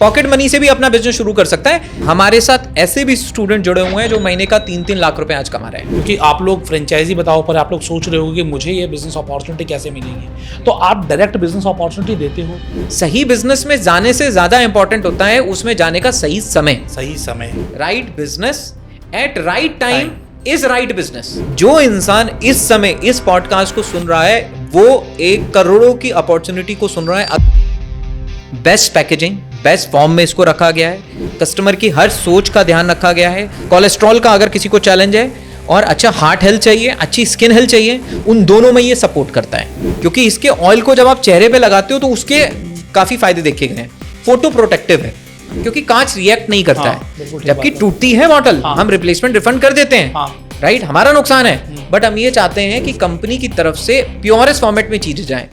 Pocket money से भी अपना बिजनेस शुरू कर सकता है। हमारे साथ ऐसे भी स्टूडेंट जुड़े हुए हैं जो महीने का 3-3 लाख रुपए आज कमा रहे हैं। क्योंकि आप लोग फ्रेंचाइजी बताओ पर आप लोग सोच रहे हो कि मुझे ये बिजनेस अपॉर्चुनिटी कैसे मिलेगी, तो आप डायरेक्ट बिजनेस अपॉर्चुनिटी देते हो। सही बिजनेस में जाने से ज्यादा इंपॉर्टेंट होता है उसमें जाने का सही समय। सही समय, right business at right time is right business. जो इंसान इस समय इस पॉडकास्ट को सुन रहा है वो 1 करोड़ों की अपॉर्चुनिटी को सुन रहा है। बेस्ट पैकेजिंग, बेस्ट फॉर्म में इसको रखा गया है, कस्टमर की हर सोच का ध्यान रखा गया है। कोलेस्ट्रॉल का अगर किसी को चैलेंज है और अच्छा हार्ट हेल्थ चाहिए, अच्छी स्किन हेल्थ चाहिए, उन दोनों में ये सपोर्ट करता है। क्योंकि इसके ऑयल को जब आप चेहरे पे लगाते हो तो उसके काफी फायदे देखे गए हैं। फोटो प्रोटेक्टिव है क्योंकि कांच रिएक्ट नहीं करता है, जबकि टूटती है बॉटल हम रिप्लेसमेंट रिफंड कर देते हैं। राइट, हमारा नुकसान है, बट हम ये चाहते हैं कि कंपनी की तरफ से प्योरेस्ट फॉर्मेट में चीजें जाएं।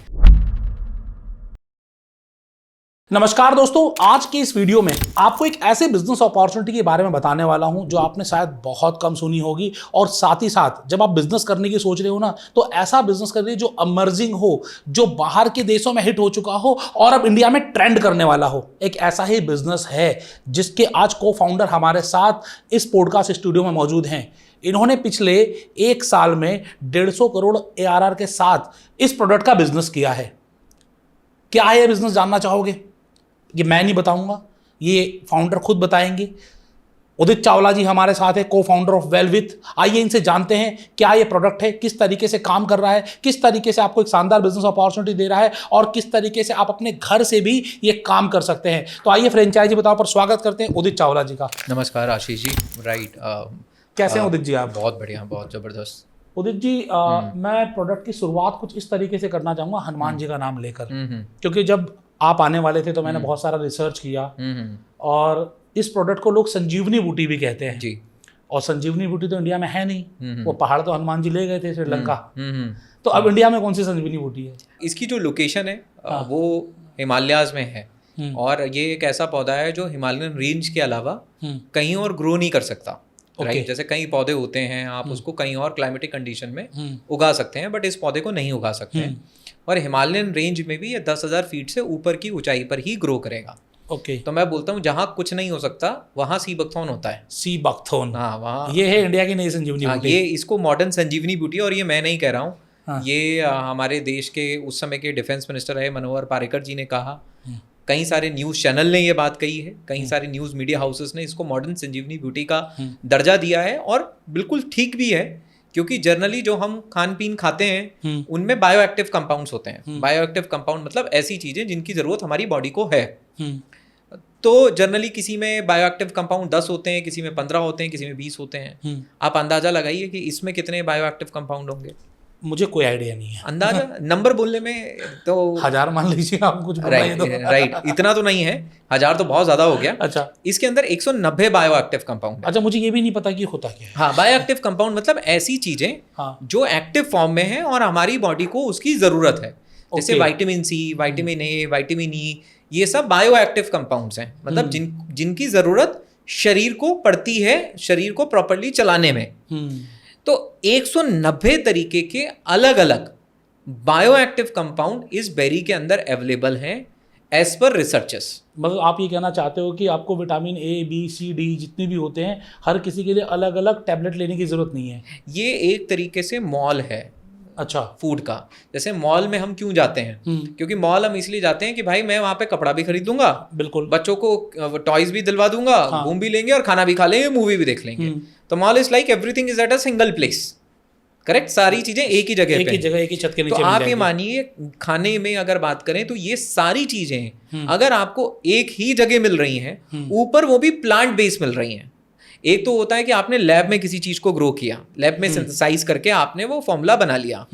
नमस्कार दोस्तों, आज की इस वीडियो में आपको एक ऐसे बिजनेस अपॉर्चुनिटी के बारे में बताने वाला हूं जो आपने शायद बहुत कम सुनी होगी, और साथ ही साथ जब आप बिजनेस करने की सोच रहे हो ना, तो ऐसा बिजनेस करिए जो इमर्जिंग हो, जो बाहर के देशों में हिट हो चुका हो और अब इंडिया में ट्रेंड करने वाला हो। एक ऐसा ही बिजनेस है जिसके आज को फाउंडर हमारे साथ इस पॉडकास्ट स्टूडियो में मौजूद हैं। इन्होंने पिछले 1 साल में 150 करोड़ ARR के साथ इस प्रोडक्ट का बिजनेस किया है। क्या है ये बिजनेस, जानना चाहोगे? ये मैं नहीं बताऊंगा, ये फाउंडर खुद बताएंगे। उदित चावला जी हमारे साथ है, को फाउंडर ऑफ वेलविथ। आइए इनसे जानते हैं क्या ये प्रोडक्ट है, किस तरीके से काम कर रहा है, किस तरीके से आपको एक शानदार बिजनेस अपॉर्चुनिटी दे रहा है और किस तरीके से आप अपने घर से भी ये काम कर सकते हैं। तो आइए फ्रेंचाइजी बताओ पर स्वागत करते हैं उदित चावला जी का। नमस्कार आशीष जी। राइट, कैसे हैं उदित जी आप? बहुत बढ़िया, बहुत जबरदस्त। उदित जी, मैं प्रोडक्ट की शुरुआत कुछ इस तरीके से करना चाहूँगा हनुमान जी का नाम लेकर, क्योंकि जब आप आने वाले थे तो मैंने बहुत सारा रिसर्च किया और इस प्रोडक्ट को लोग संजीवनी बूटी भी कहते हैं जी। और संजीवनी बूटी तो इंडिया में है नहीं, वो पहाड़ तो हनुमान जी ले गए थे श्रीलंका। तो अब इंडिया में कौन सी संजीवनी बूटी है? इसकी जो लोकेशन है वो हिमालयाज में है और ये एक ऐसा पौधा है जो हिमालयन रेंज के अलावा कहीं और ग्रो नहीं कर सकता। राइट, जैसे कई पौधे होते हैं आप उसको कहीं और क्लाइमेटिक कंडीशन में उगा सकते हैं, बट इस पौधे को नहीं उगा सकते हैं। और हिमालयन रेंज में भी ये 10,000 फीट से ऊपर की ऊंचाई पर ही ग्रो करेगा। तो मैं बोलता हूँ जहाँ कुछ नहीं हो सकता वहाँ सी बकथॉर्न होता है। सी बकथॉर्न, हाँ, वहाँ ये है इंडिया की नई संजीवनी बूटी। ये इसको मॉडर्न संजीवनी बूटी, और ये मैं नहीं कह रहा हूँ, ये हमारे देश के उस समय के डिफेंस मिनिस्टर रहे मनोहर पारिकर जी ने कहा। कई सारे न्यूज़ चैनल ने ये बात कही है, कई सारे न्यूज़ मीडिया हाउसेस ने इसको मॉडर्न संजीवनी ब्यूटी का दर्जा दिया है, और बिल्कुल ठीक भी है। क्योंकि जनरली जो हम खान पीन खाते हैं उनमें बायो एक्टिव कंपाउंड्स होते हैं। बायो एक्टिव कंपाउंड मतलब ऐसी चीज़ें जिनकी ज़रूरत हमारी बॉडी को है। तो जनरली किसी में बायो एक्टिव कंपाउंड 10 होते हैं, किसी में 15 होते हैं, किसी में 20 होते हैं। आप अंदाज़ा लगाइए कि इसमें कितने बायो एक्टिव कंपाउंड होंगे। मुझे कोई आइडिया नहीं है, अंदाजा नंबर बोलने में तो 1000 मान लीजिए आप कुछ। राइट, इतना तो नहीं है, 1000 तो बहुत ज्यादा हो गया। अच्छा, इसके अंदर 190 बायो एक्टिव कंपाउंड। अच्छा, मुझे ये भी नहीं पता कि होता क्या है। हाँ, बायो एक्टिव कंपाउंड मतलब ऐसी चीजें जो एक्टिव फॉर्म में है और हमारी बॉडी को उसकी जरूरत है। जैसे vitamin C, vitamin A, vitamin E, ये सब बायो एक्टिव कंपाउंड्स हैं। मतलब जिनकी जरूरत शरीर को पड़ती है शरीर को प्रॉपर्ली चलाने में। तो 190 तरीके के अलग अलग बायो एक्टिव कंपाउंड इस बेरी के अंदर अवेलेबल हैं एज पर रिसर्चर्स। मतलब आप ये कहना चाहते हो कि आपको vitamin A, B, C, D जितने भी होते हैं हर किसी के लिए अलग अलग टैबलेट लेने की जरूरत नहीं है। ये एक तरीके से मॉल है। अच्छा, फूड का। जैसे मॉल में हम क्यों जाते हैं? क्योंकि मॉल हम इसलिए जाते हैं कि भाई मैं वहाँ पे कपड़ा भी खरीदूंगा, बिल्कुल, बच्चों को टॉयज भी दिलवा दूंगा, घूम भी लेंगे और खाना भी खा लेंगे, मूवी भी देख लेंगे। तो mall is like everything is at a single place. Correct, सारी चीजें एक ही जगह पे, एक ही छत के नीचे। तो आप ये मानिए खाने में अगर बात करें तो ये सारी चीजें अगर आपको एक ही जगह मिल रही हैं, ऊपर वो भी प्लांट बेस्ड मिल रही हैं। एक तो होता है कि आपने लैब में किसी चीज को ग्रो किया, लैब में सिंथेसाइज करके आपने वो फॉर्मूला बना लिया।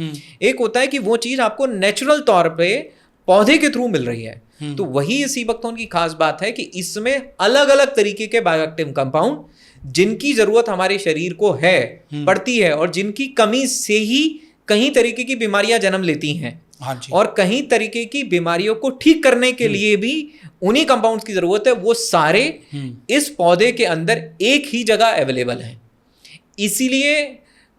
एक होता है कि वो चीज आपको नेचुरल तौर पे पौधे के थ्रू मिल रही है। तो वही सी बकथॉर्न की खास बात है कि इसमें अलग अलग तरीके के बायोएक्टिव कंपाउंड जिनकी जरूरत हमारे शरीर को है पड़ती है, और जिनकी कमी से ही कई तरीके की बीमारियां जन्म लेती हैं। हाँ जी। और कई तरीके की बीमारियों को ठीक करने के लिए भी उन्हीं कंपाउंड्स की जरूरत है। वो सारे इस पौधे के अंदर एक ही जगह अवेलेबल हैं। इसीलिए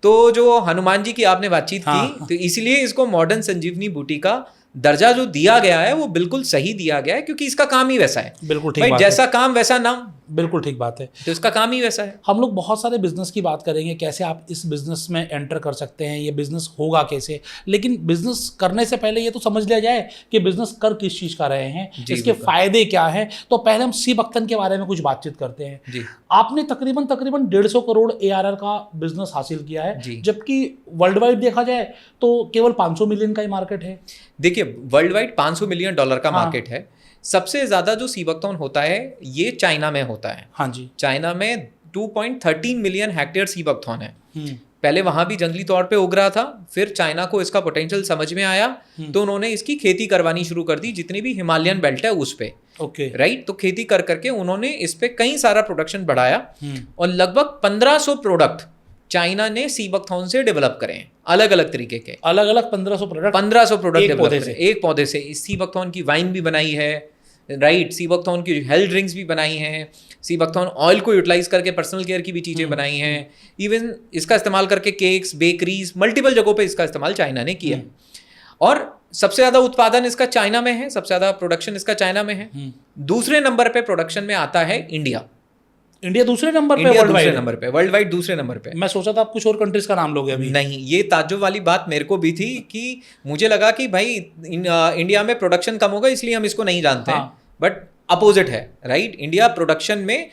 तो जो हनुमान जी की आपने बातचीत की, तो इसीलिए इसको मॉडर्न संजीवनी बूटी का दर्जा जो दिया गया है वो बिल्कुल सही दिया गया है, क्योंकि इसका काम ही वैसा है। बिल्कुल ठीक भाई बात जैसा काम वैसा नाम, बिल्कुल ठीक बात है। तो इसका काम ही वैसा है। हम लोग बहुत सारे बिजनेस की बात करेंगे, कैसे आप इस बिजनेस में एंटर कर सकते हैं, ये बिजनेस होगा कैसे, लेकिन बिजनेस करने से पहले ये तो समझ लिया जाए कि बिजनेस कर किस चीज़ का रहे हैं, इसके फायदे क्या हैं। तो पहले हम सी बख्तन के बारे में कुछ बातचीत करते हैं। जी। आपने तकरीबन 150 करोड़ ARR का बिजनेस हासिल किया है, जबकि वर्ल्ड वाइड देखा जाए तो केवल 500 मिलियन का ही मार्केट है। देखिए, वर्ल्ड वाइड $500 मिलियन का मार्केट है। सबसे ज्यादा जो सीबकथॉर्न होता है ये चाइना में होता है। हाँ जी। चाइना में 2.13 मिलियन हेक्टेयर सीबकथॉर्न है। पहले वहां भी जंगली तौर पे उग रहा था, फिर चाइना को इसका पोटेंशियल समझ में आया तो उन्होंने इसकी खेती करवानी शुरू कर दी, जितनी भी हिमालयन बेल्ट है उस पे। ओके। राइट। तो खेती कर करके उन्होंने इस पे कई सारा प्रोडक्शन बढ़ाया और लगभग 1500 प्रोडक्ट चाइना ने सीबकथॉर्न से डेवलप करे हैं, अलग अलग तरीके के। अलग अलग 1500 प्रोडक्ट डेवलप करे एक पौधे से। इस सीबकथॉर्न की वाइन भी बनाई है, राइट। सीबकथॉर्न की हेल्थ ड्रिंक्स भी बनाई हैं, सीबकथॉर्न ऑयल को यूटिलाइज करके पर्सनल केयर की भी चीज़ें बनाई हैं, इवन इसका इस्तेमाल करके केक्स, बेकरीज, मल्टीपल जगहों पे इसका इस्तेमाल चाइना ने किया है। और सबसे ज़्यादा उत्पादन इसका चाइना में है, सबसे ज़्यादा प्रोडक्शन इसका चाइना में है। दूसरे नंबर पे प्रोडक्शन में आता है इंडिया। इंडिया दूसरे नंबर पे, वर्ल्ड वाइड दूसरे नंबर पे। मैं सोचा था आप कुछ और कंट्रीज का नाम लोगे अभी। नहीं, ये ताज्जुब वाली बात मेरे को भी थी कि मुझे लगा कि भाई इंडिया में प्रोडक्शन कम होगा इसलिए हम इसको नहीं जानते हैं, बट अपोजिट है। राइट। इंडिया प्रोडक्शन में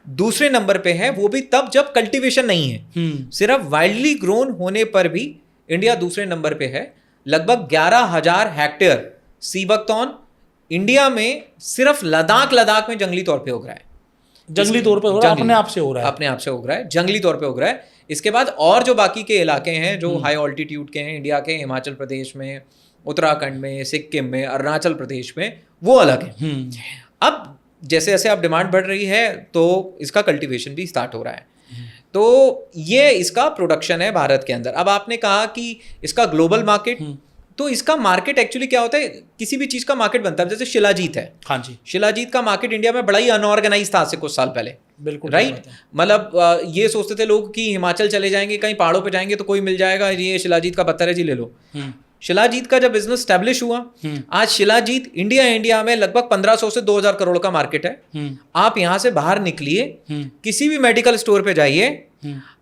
दूसरे नंबर पे है, वो भी तब जब कल्टीवेशन नहीं है। सिर्फ वाइल्डली ग्रोन होने पर भी इंडिया दूसरे नंबर पे है। लगभग 11,000 हेक्टेयर सीबकथॉर्न इंडिया में सिर्फ लद्दाख में जंगली तौर पे उग रहा है। जंगली तौर पे हो रहा है, अपने आप से हो रहा है, अपने आप से उग रहा है, जंगली तौर पे उग रहा है। इसके बाद और जो बाकी के इलाके हैं जो हाई ऑल्टीट्यूड के हैं इंडिया के, हिमाचल प्रदेश में, उत्तराखंड में, सिक्किम में, अरुणाचल प्रदेश में, वो अलग है। अब जैसे जैसे अब डिमांड बढ़ रही है तो इसका कल्टीवेशन भी स्टार्ट हो रहा है। तो ये इसका प्रोडक्शन है भारत के अंदर। अब आपने कहा कि इसका ग्लोबल मार्केट, तो इसका मार्केट एक्चुअली क्या होता है, किसी भी चीज का मार्केट बनता है। जैसे शिलाजीत है। हाँ जी। शिलाजीत का मार्केट इंडिया में बड़ा ही अनऑर्गेनाइज था आज से कुछ साल पहले। बिल्कुल राइट। मतलब ये सोचते थे लोग कि हिमाचल चले जाएंगे, कहीं पहाड़ों पे जाएंगे तो कोई मिल जाएगा, ये शिलाजीत का पत्थर है जी, ले लो। शिलाजीत का जब बिजनेस स्टैब्लिश हुआ, आज शिलाजीत इंडिया में लगभग 1500 से 2000 करोड़ का मार्केट है। आप यहाँ से बाहर निकलिए, किसी भी मेडिकल स्टोर पे जाइए,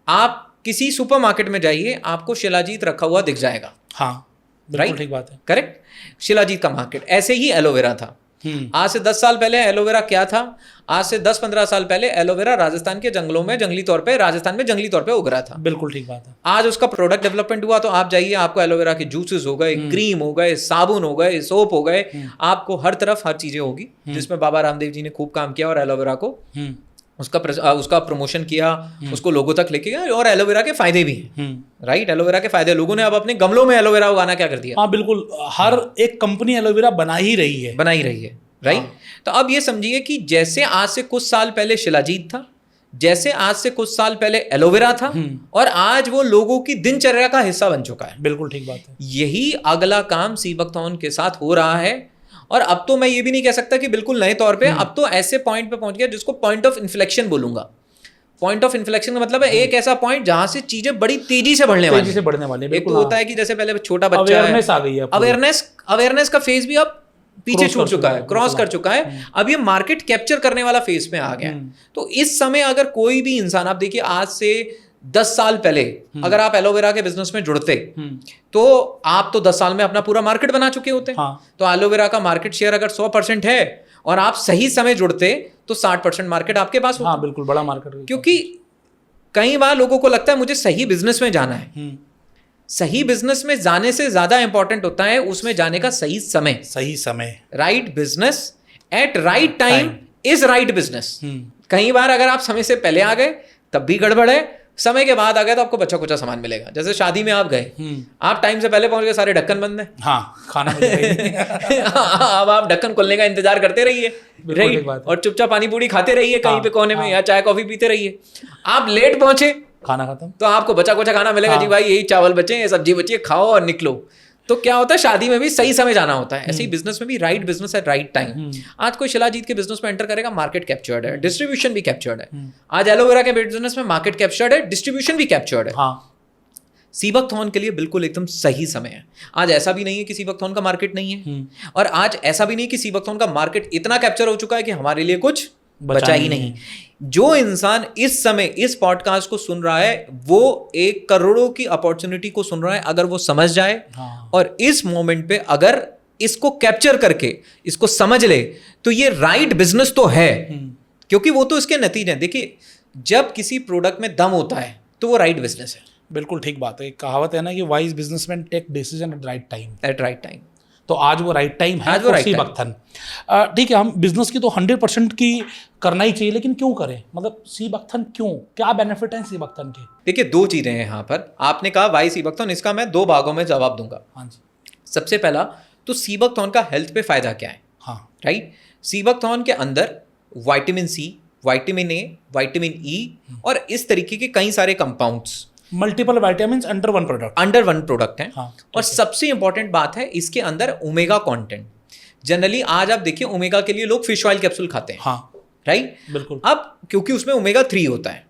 आप किसी सुपरमार्केट में जाइए, आपको शिलाजीत रखा हुआ दिख जाएगा। हाँ, राइट। ठीक बात है। करेक्ट। शिलाजीत का मार्केट। ऐसे ही एलोवेरा था। आज से 10 साल पहले एलोवेरा क्या था? आज से 10-15 साल पहले एलोवेरा राजस्थान के जंगलों में जंगली तौर पे उग रहा था। बिल्कुल ठीक बात है। आज उसका प्रोडक्ट डेवलपमेंट हुआ तो आप जाइए, आपको एलोवेरा के जूसेस हो गए, क्रीम हो गए, साबुन हो गए, सोप हो गए, आपको हर तरफ हर चीजें होगी, जिसमें बाबा रामदेव जी ने खूब काम किया और एलोवेरा को उसका प्रमोशन किया, उसको लोगों तक लेके गए। और एलोवेरा के फायदे भी हैं। राइट। एलोवेरा के फायदे, लोगों ने अब अपने गमलों में एलोवेरा उगाना क्या कर दिया। हाँ बिल्कुल, हर एक कंपनी एलोवेरा बना ही रही है। राइट। तो अब ये समझिए कि जैसे आज से कुछ साल पहले शिलाजीत था, जैसे आज से कुछ साल पहले एलोवेरा था, और आज वो लोगों की दिनचर्या का हिस्सा बन चुका है। बिल्कुल ठीक बात है। यही अगला काम सीबकथॉर्न के साथ हो रहा है। और अब तो मैं ये भी नहीं कह सकता कि बिल्कुल नए तौर पे, अब तो ऐसे पॉइंट पे पहुंच गया जिसको पॉइंट ऑफ इन्फ्लेक्शन बोलूंगा। पॉइंट ऑफ इन्फ्लेक्शन का मतलब है एक ऐसा पॉइंट जहां से चीजें बड़ी तेजी से बढ़ने वाली। एक तो होता है कि जैसे पहले छोटा बच्चा है, अवेयरनेस आ गई है, अवेयरनेस का फेज भी अब पीछे छूट चुका है, क्रॉस कर चुका है। अब ये मार्केट कैप्चर करने वाला फेज में आ गया है। तो इस समय अगर कोई भी इंसान, आप देखिए आज से 10 साल पहले अगर आप एलोवेरा के बिजनेस में जुड़ते तो आप तो 10 साल में अपना पूरा मार्केट बना चुके होते। तो एलोवेरा का मार्केट शेयर अगर 100% है और आप सही समय जुड़ते तो 60% मार्केट आपके पास होता। हाँ बिल्कुल, बड़ा मार्केट। क्योंकि कई बार लोगों को लगता है मुझे सही बिजनेस में जाना है। सही बिजनेस में जाने से ज्यादा इंपॉर्टेंट होता है उसमें जाने का सही समय। Right business at right time is right business. कई बार अगर आप समय से पहले आ गए तब भी गड़बड़ है, समय के बाद आ गए तो आपको बच्चा कुचा सामान मिलेगा। जैसे शादी में आप गए, आप टाइम से पहले पहुंच गए, सारे ढक्कन बंद है। हाँ, खाना अब आप ढक्कन खोलने का इंतजार करते रहिए, राइट, और चुपचाप पानी पूरी खाते रहिए कहीं पे कोने में, या चाय कॉफी पीते रहिए। आप लेट पहुंचे, खाना खत्म, तो आपको बचा कुचा खाना मिलेगा। जी भाई यही चावल बचे, ये सब्जी बची है, खाओ और निकलो। तो क्या होता है, शादी में भी सही समय जाना होता है, ऐसे ही बिजनेस में भी right business at right time. आज कोई शिलाजीत के बिजनेस में एंटर करेगा, मार्केट कैप्चर्ड है, डिस्ट्रीब्यूशन भी कैप्चर्ड है। आज एलोवेरा के बिजनेस में मार्केट कैप्चर्ड है, डिस्ट्रीब्यूशन भी कैप्चर्ड है। सीबकथॉर्न के लिए बिल्कुल एकदम सही समय है। आज ऐसा भी नहीं है कि सीबकथॉर्न का मार्केट नहीं है, और आज ऐसा भी नहीं कि सीबकथॉर्न का मार्केट इतना कैप्चर हो चुका है कि हमारे लिए कुछ बचा ही नहीं। जो इंसान इस समय इस पॉडकास्ट को सुन रहा है वो एक करोड़ों की अपॉर्चुनिटी को सुन रहा है, अगर वो समझ जाए और इस मोमेंट पे अगर इसको कैप्चर करके इसको समझ ले तो ये राइट बिजनेस तो है, क्योंकि वो तो इसके नतीजे हैं। देखिए, जब किसी प्रोडक्ट में दम होता है तो वो राइट बिजनेस है। बिल्कुल ठीक बात है। एक कहावत है ना कि wise businessman take decision at right time. At right time. तो आज वो राइट टाइम है। आज वो right सीबकथन, ठीक है, हम बिजनेस की तो 100% की करना ही चाहिए, लेकिन क्यों करें? मतलब सीबकथन क्यों, क्या बेनिफिट है सीबकथन के? देखिए, दो चीजें हैं यहाँ पर। आपने कहा वाई सीबकथॉर्न, इसका मैं दो भागों में जवाब दूंगा। हाँ जी। सबसे पहला तो सीबकथॉर्न का हेल्थ पे फायदा क्या है? हाँ, राइट। सीबकथॉर्न के अंदर vitamin C, vitamin A, vitamin E और इस तरीके के कई सारे compounds, multiple vitamin under one product हैं। हाँ, और सबसे इंपॉर्टेंट बात है इसके अंदर ओमेगा कंटेंट। जनरली आज आप देखिए ओमेगा के लिए लोग फिश ऑयल कैप्सूल खाते हैं। हाँ, राइट, बिल्कुल। अब क्योंकि उसमें ओमेगा 3 होता है।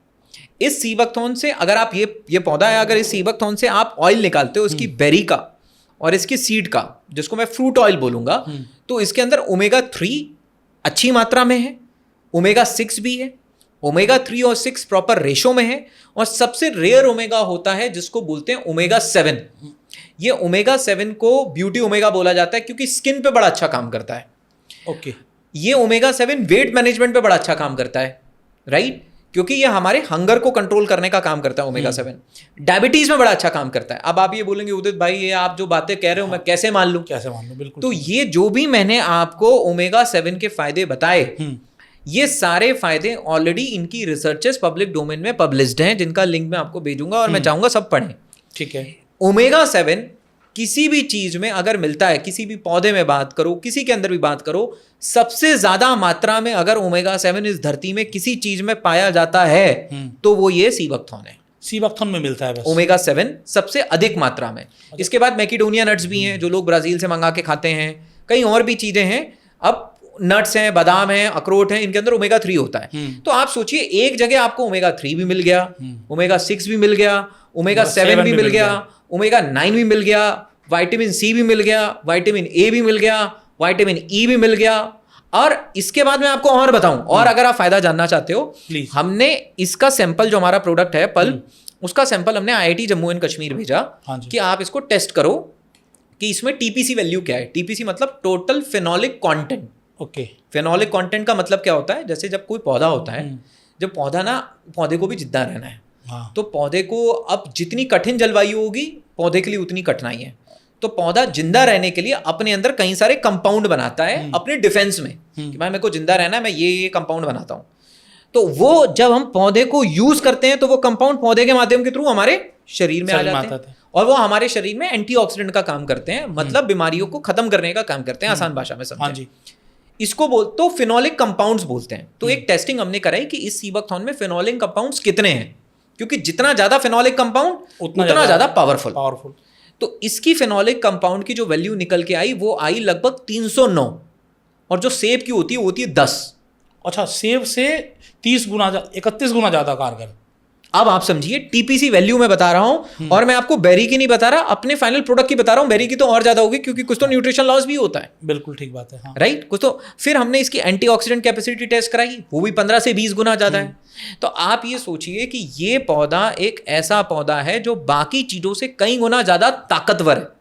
इस सीबकथॉर्न से अगर आप ये पौधा है, अगर इस सीबकथॉर्न से आप ऑयल निकालते हो इसकी बेरी का और इसकी सीड का, जिसको मैं फ्रूट ऑयल बोलूंगा, तो इसके अंदर ओमेगा 3 अच्छी मात्रा में है, ओमेगा 6 भी है, ओमेगा 3 और 6 प्रॉपर रेशो में है, और सबसे रेयर ओमेगा होता है जिसको बोलते हैं ओमेगा 7। ये ओमेगा 7 को ब्यूटी ओमेगा बोला जाता है क्योंकि स्किन पे बड़ा अच्छा काम करता है। ओके। ये ओमेगा 7 वेट मैनेजमेंट पे बड़ा अच्छा काम करता है, राइट, क्योंकि ये हमारे हंगर को कंट्रोल करने का काम करता है ओमेगा 7। डायबिटीज में बड़ा अच्छा काम करता है। अब आप ये बोलेंगे उदित भाई ये आप जो बातें कह रहे हो मैं कैसे मान लूं? बिल्कुल। तो ये जो भी मैंने आपको ओमेगा 7 के फायदे बताए, ये सारे फायदे ऑलरेडी इनकी रिसर्चेस पब्लिक डोमेन में पब्लिश्ड हैं, जिनका लिंक मैं आपको भेजूंगा और मैं चाहूंगा सब पढ़ें। ठीक है। ओमेगा 7 किसी भी चीज में अगर मिलता है, किसी भी पौधे में बात करो, किसी के अंदर भी बात करो, सबसे ज्यादा मात्रा में अगर ओमेगा 7 इस धरती में किसी चीज में पाया जाता है तो वो ये सीबकथॉर्न है। सीबकथॉर्न में मिलता है बस ओमेगा 7 सबसे अधिक मात्रा में। इसके बाद मैकिडोनिया नट्स भी हैं जो लोग ब्राजील से मंगा के खाते हैं, कई और भी चीजें हैं। अब नट्स हैं, बादाम हैं, अखरोट हैं, इनके अंदर ओमेगा 3 होता है। तो आप सोचिए एक जगह आपको ओमेगा 3 भी मिल गया, ओमेगा 6 भी मिल गया, ओमेगा 7 भी मिल गया, ओमेगा 9 भी मिल गया, विटामिन सी भी मिल गया, विटामिन ए भी मिल गया, विटामिन ई भी मिल गया। और इसके बाद मैं आपको और बताऊं, और अगर आप फायदा जानना चाहते हो, हमने इसका सैंपल जो हमारा प्रोडक्ट है पल्प, उसका सैंपल हमने IIT जम्मू एंड कश्मीर भेजा कि आप इसको टेस्ट करो कि इसमें टीपीसी वैल्यू क्या है। टीपीसी मतलब total phenolic content. Okay. Phenolic content का मतलब क्या होता है? जैसे जब कोई पौधा होता है, जब पौधे को भी जिंदा रहना है, तो पौधे को अब जितनी कठिन जलवायु होगी पौधे के लिए उतनी कठिनाई है। तो पौधा जिंदा रहने के लिए अपने अंदर कई सारे कंपाउंड बनाता है अपने डिफेंस में कि भाई मेरे को जिंदा रहना है, मैं ये कंपाउंड बनाता हूं। तो वो जब हम पौधे को यूज करते हैं तो वो कंपाउंड पौधे के माध्यम के थ्रू हमारे शरीर में आ जाते हैं और वो हमारे शरीर में एंटीऑक्सीडेंट का काम करते हैं, मतलब बीमारियों को खत्म करने का काम करते हैं, आसान भाषा में समझें। इसको तो फिनोलिक कंपाउंड्स बोलते हैं। तो एक टेस्टिंग हमने कराई कि इस सीबकथॉर्न में फिनोलिक कंपाउंड्स कितने हैं, क्योंकि जितना ज्यादा फिनोलिक कंपाउंड उतना ज्यादा पावरफुल। तो इसकी फिनोलिक कंपाउंड की जो वैल्यू निकल के आई वो आई लगभग 309, और जो सेब की होती है वो होती है 10। अच्छा, सेब से 31 गुना ज्यादा कारगर। अब आप समझिए टीपीसी वैल्यू मैं बता रहा हूं, और मैं आपको बेरी की नहीं बता रहा, अपने फाइनल प्रोडक्ट की बता रहा हूं। बेरी की तो और ज्यादा होगी क्योंकि कुछ तो न्यूट्रिशन लॉस भी होता है। बिल्कुल ठीक बात है। हाँ। राइट, कुछ तो। फिर हमने इसकी एंटीऑक्सीडेंट कैपेसिटी टेस्ट कराई, वो भी 15 से 20 गुना ज्यादा है। तो आप ये सोचिए कि ये पौधा एक ऐसा पौधा है जो बाकी चीजों से कई गुना ज्यादा ताकतवर है।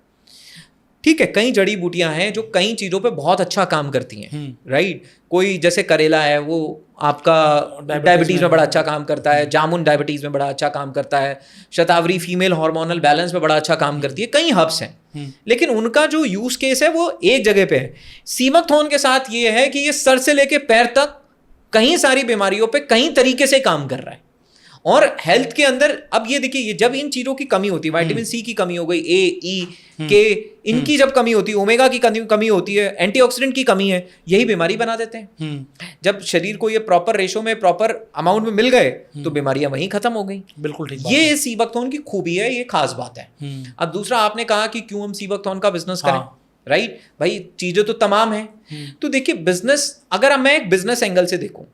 ठीक है, कई जड़ी बूटियां हैं जो कई चीजों पे बहुत अच्छा काम करती हैं, राइट। कोई जैसे करेला है वो आपका डायबिटीज में बड़ा अच्छा काम करता है, जामुन डायबिटीज में बड़ा अच्छा काम करता है, शतावरी फीमेल हार्मोनल बैलेंस में बड़ा अच्छा काम करती है, कई हर्ब्स हैं, लेकिन उनका जो यूज केस है वो एक जगह पे है। सीबकथॉर्न के साथ ये है कि ये सर से लेके पैर तक कई सारी बीमारियों पे कई तरीके से काम कर रहा है। और हेल्थ के अंदर अब ये देखिए, जब इन चीजों की कमी होती है, विटामिन सी की कमी हो गई, ए, ई, के, इनकी जब कमी होती है, ओमेगा की कमी होती है, एंटीऑक्सीडेंट की कमी है, यही बीमारी बना देते हैं। जब शरीर को ये प्रॉपर रेशो में प्रॉपर अमाउंट में मिल गए तो बीमारियां वहीं खत्म हो गई। बिल्कुल ठीक। ये सीबकथॉर्न की खूबी है, ये खास बात है। अब दूसरा आपने कहा कि क्यों हम सीबकथॉर्न का बिजनेस करें, राइट भाई, चीजें तो तमाम है। तो देखिए बिजनेस, अगर मैं एक बिजनेस एंगल से देखूं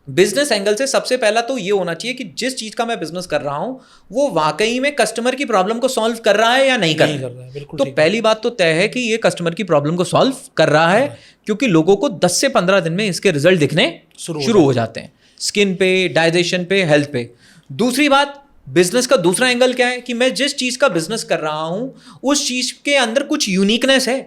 बिजनेस एंगल से सबसे पहला तो ये होना चाहिए कि जिस चीज का मैं बिजनेस कर रहा हूं वो वाकई में कस्टमर की प्रॉब्लम को सॉल्व कर रहा है या नहीं कर रहा है। बिल्कुल तो पहली बात तो तय है कि ये कस्टमर की प्रॉब्लम को सॉल्व कर रहा है, क्योंकि लोगों को 10 से 15 दिन में इसके रिजल्ट दिखने शुरू हो जाते हैं, स्किन पे, डाइजेशन पे, हेल्थ पे। दूसरी बात, बिजनेस का दूसरा एंगल क्या है कि मैं जिस चीज का बिजनेस कर रहा हूं उस चीज के अंदर कुछ यूनिकनेस है।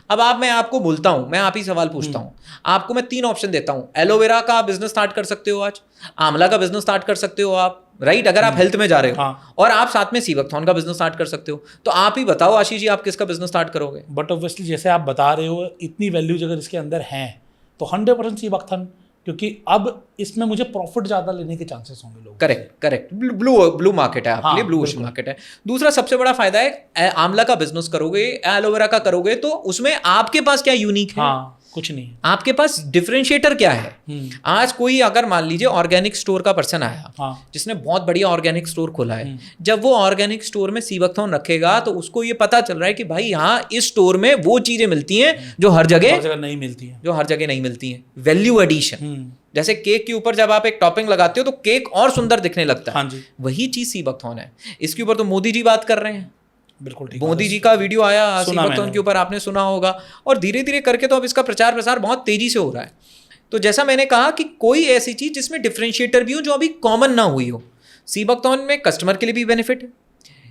अब मैं आपको बोलता हूं, मैं आप ही सवाल पूछता हूं, आपको मैं 3 ऑप्शन देता हूं। एलोवेरा का बिजनेस स्टार्ट कर सकते हो आज, आंवला का बिजनेस स्टार्ट कर सकते हो आप, राइट, अगर आप हेल्थ में जा रहे हो। हाँ। और आप साथ में सीबकथॉर्न का बिजनेस स्टार्ट कर सकते हो। तो आप ही बताओ आशीष जी, आप किसका बिजनेस स्टार्ट करोगे? बट ऑब्वियसली जैसे आप बता रहे हो, इतनी वैल्यूज अगर इसके अंदर हैं तो 100% सीबकथॉर्न, क्योंकि अब इसमें मुझे प्रॉफिट ज्यादा लेने के चांसेस होंगे लोग। करेक्ट, ब्लू मार्केट है आपके लिए, ब्लू ओशन मार्केट है। दूसरा सबसे बड़ा फायदा है, आंवला का बिजनेस करोगे, एलोवेरा का करोगे तो उसमें आपके पास क्या यूनिक है? हाँ, कुछ नहीं है। आपके पास डिफरेंशिएटर क्या है? आज कोई अगर मान लीजिए ऑर्गेनिक स्टोर का पर्सन आया, हाँ। जिसने बहुत बढ़िया ऑर्गेनिक स्टोर खोला है, जब वो ऑर्गेनिक स्टोर में सीबकथॉर्न रखेगा तो उसको ये पता चल रहा है कि भाई यहाँ इस स्टोर में वो चीजें मिलती हैं जो हर जगह नहीं मिलती हैं, नहीं मिलती हैं। वैल्यू एडिशन, जैसे केक के ऊपर जब आप एक टॉपिंग लगाते हो तो केक और सुंदर दिखने लगता है। हाँ जी। वही चीज सीबकथॉर्न है। इसके ऊपर तो मोदी जी बात कर रहे हैं, बिल्कुल ठीक। मोदी जी का वीडियो आया सीबकथॉर्न के ऊपर, आपने सुना होगा। और धीरे धीरे करके तो अब इसका प्रचार प्रसार बहुत तेजी से हो रहा है। तो जैसा मैंने कहा कि कोई ऐसी चीज जिसमें डिफरेंशिएटर भी हो, जो अभी कॉमन ना हुई हो। सीबकथॉर्न में कस्टमर के लिए भी बेनिफिट है,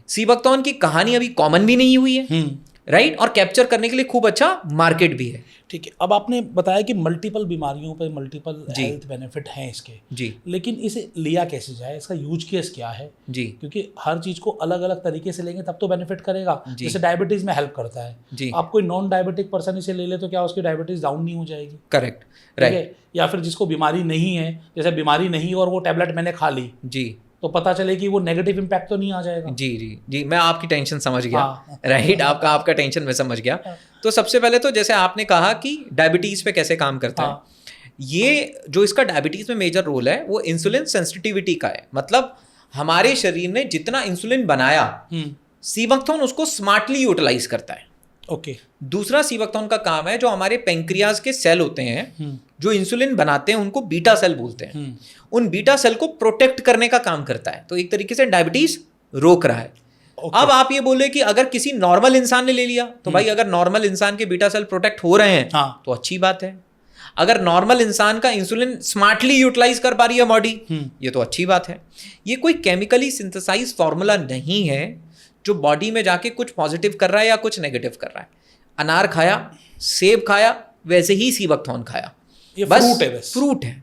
सीबकथॉर्न की कहानी अभी कॉमन भी नहीं हुई है, राइट, और कैप्चर करने के लिए खूब अच्छा मार्केट भी है। ठीक है, अब आपने बताया कि मल्टीपल बीमारियों पे मल्टीपल हेल्थ बेनिफिट हैं इसके जी, लेकिन इसे लिया कैसे जाए, इसका यूज केस क्या है जी, क्योंकि हर चीज को अलग अलग तरीके से लेंगे तब तो बेनिफिट करेगा। जैसे डायबिटीज में हेल्प करता है जी, आप कोई नॉन डायबिटिक पर्सन इसे ले ले तो क्या उसकी डायबिटीज डाउन नहीं हो जाएगी? Correct, right. या फिर जिसको बीमारी नहीं है, जैसे बीमारी नहीं और वो टैबलेट मैंने खा ली जी, तो पता चले कि वो नेगेटिव इम्पैक्ट तो नहीं आ जाएगा। जी जी जी, मैं आपकी टेंशन समझ गया। हाँ। राइट, आपका टेंशन मैं समझ गया। तो सबसे पहले तो जैसे आपने कहा कि डायबिटीज पे कैसे काम करता है, ये जो इसका डायबिटीज में मेजर रोल है वो इंसुलिन सेंसिटिविटी का है। मतलब हमारे शरीर ने जितना इंसुलिन बनाया, सीबकथॉर्न उसको स्मार्टली यूटिलाइज करता है। ओके। दूसरा सीबकथॉर्न का काम है, जो हमारे पेंक्रियाज के सेल होते हैं जो इंसुलिन बनाते हैं उनको बीटा सेल बोलते हैं, उन बीटा सेल को प्रोटेक्ट करने का काम करता है। तो एक तरीके से डायबिटीज रोक रहा है। अब आप ये बोले कि अगर किसी नॉर्मल इंसान ने ले लिया तो भाई अगर नॉर्मल इंसान के बीटा सेल प्रोटेक्ट हो रहे हैं तो अच्छी बात है। अगर नॉर्मल इंसान का इंसुलिन स्मार्टली यूटिलाइज कर पा रही है बॉडी, ये तो अच्छी बात है। ये कोई केमिकली सिंथेसाइज फॉर्मूला नहीं है जो बॉडी में जाके कुछ पॉजिटिव कर रहा है या कुछ नेगेटिव कर रहा है। अनार खाया, सेब खाया, वैसे ही सीबकथॉर्न खाया, ये बस फ्रूट है,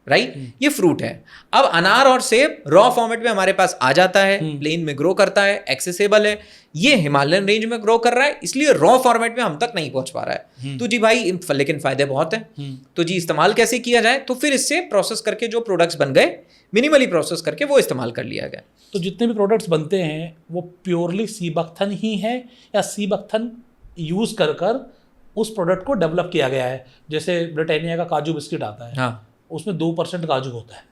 राइट, ये फ्रूट है। अब अनार और सेब रॉ फॉर्मेट में हमारे पास आ जाता है, प्लेन में ग्रो करता है, एक्सेसिबल है। ये हिमालयन रेंज में ग्रो कर रहा है, इसलिए रॉ फॉर्मेट में हम तक नहीं पहुंच पा रहा है। तो जी भाई, लेकिन फायदे बहुत हैं। तो जी इस्तेमाल कैसे किया जाए, तो फिर इससे प्रोसेस करके जो प्रोडक्ट्स बन गए, मिनिमली प्रोसेस करके वो इस्तेमाल कर लिया गया। तो जितने भी प्रोडक्ट्स बनते हैं वो प्योरली सीबकथॉर्न ही है या सीबकथॉर्न यूज कर उस प्रोडक्ट को डेवलप किया गया है? जैसे ब्रिटानिया का काजू बिस्किट आता है, हाँ, उसमें 2% काजू होता है,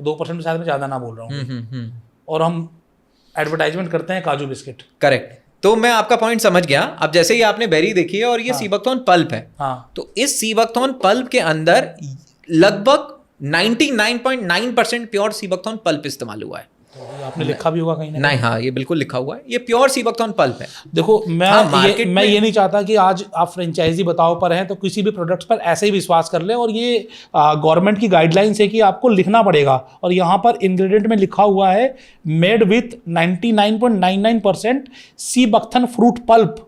2% शायद मैं ज़्यादा ना बोल रहा हूँ, और हम एडवर्टाइजमेंट करते हैं काजू बिस्किट। करेक्ट। तो मैं आपका पॉइंट समझ गया। अब जैसे ही आपने बेरी देखी है और ये सीबकथॉर्न पल्प है, हाँ, तो इस सीबकथॉर्न पल्प के अंदर लगभग 99.9% प्योर सीबकथॉर्न पल्प इस्तेमाल हुआ है। तो आपने लिखा भी होगा कहीं ना? नहीं, हाँ, ये बिल्कुल लिखा हुआ है, ये प्योर सीबकथॉर्न पल्प है। देखो, मैं ये नहीं चाहता कि आज आप फ्रेंचाइजी बताओ पर हैं तो किसी भी प्रोडक्ट्स पर ऐसे ही विश्वास कर ले, और ये गवर्नमेंट की गाइडलाइंस है कि आपको लिखना पड़ेगा। और यहाँ पर इंग्रेडिएंट में लिखा हुआ है made with 99.99% sea buckthorn fruit pulp,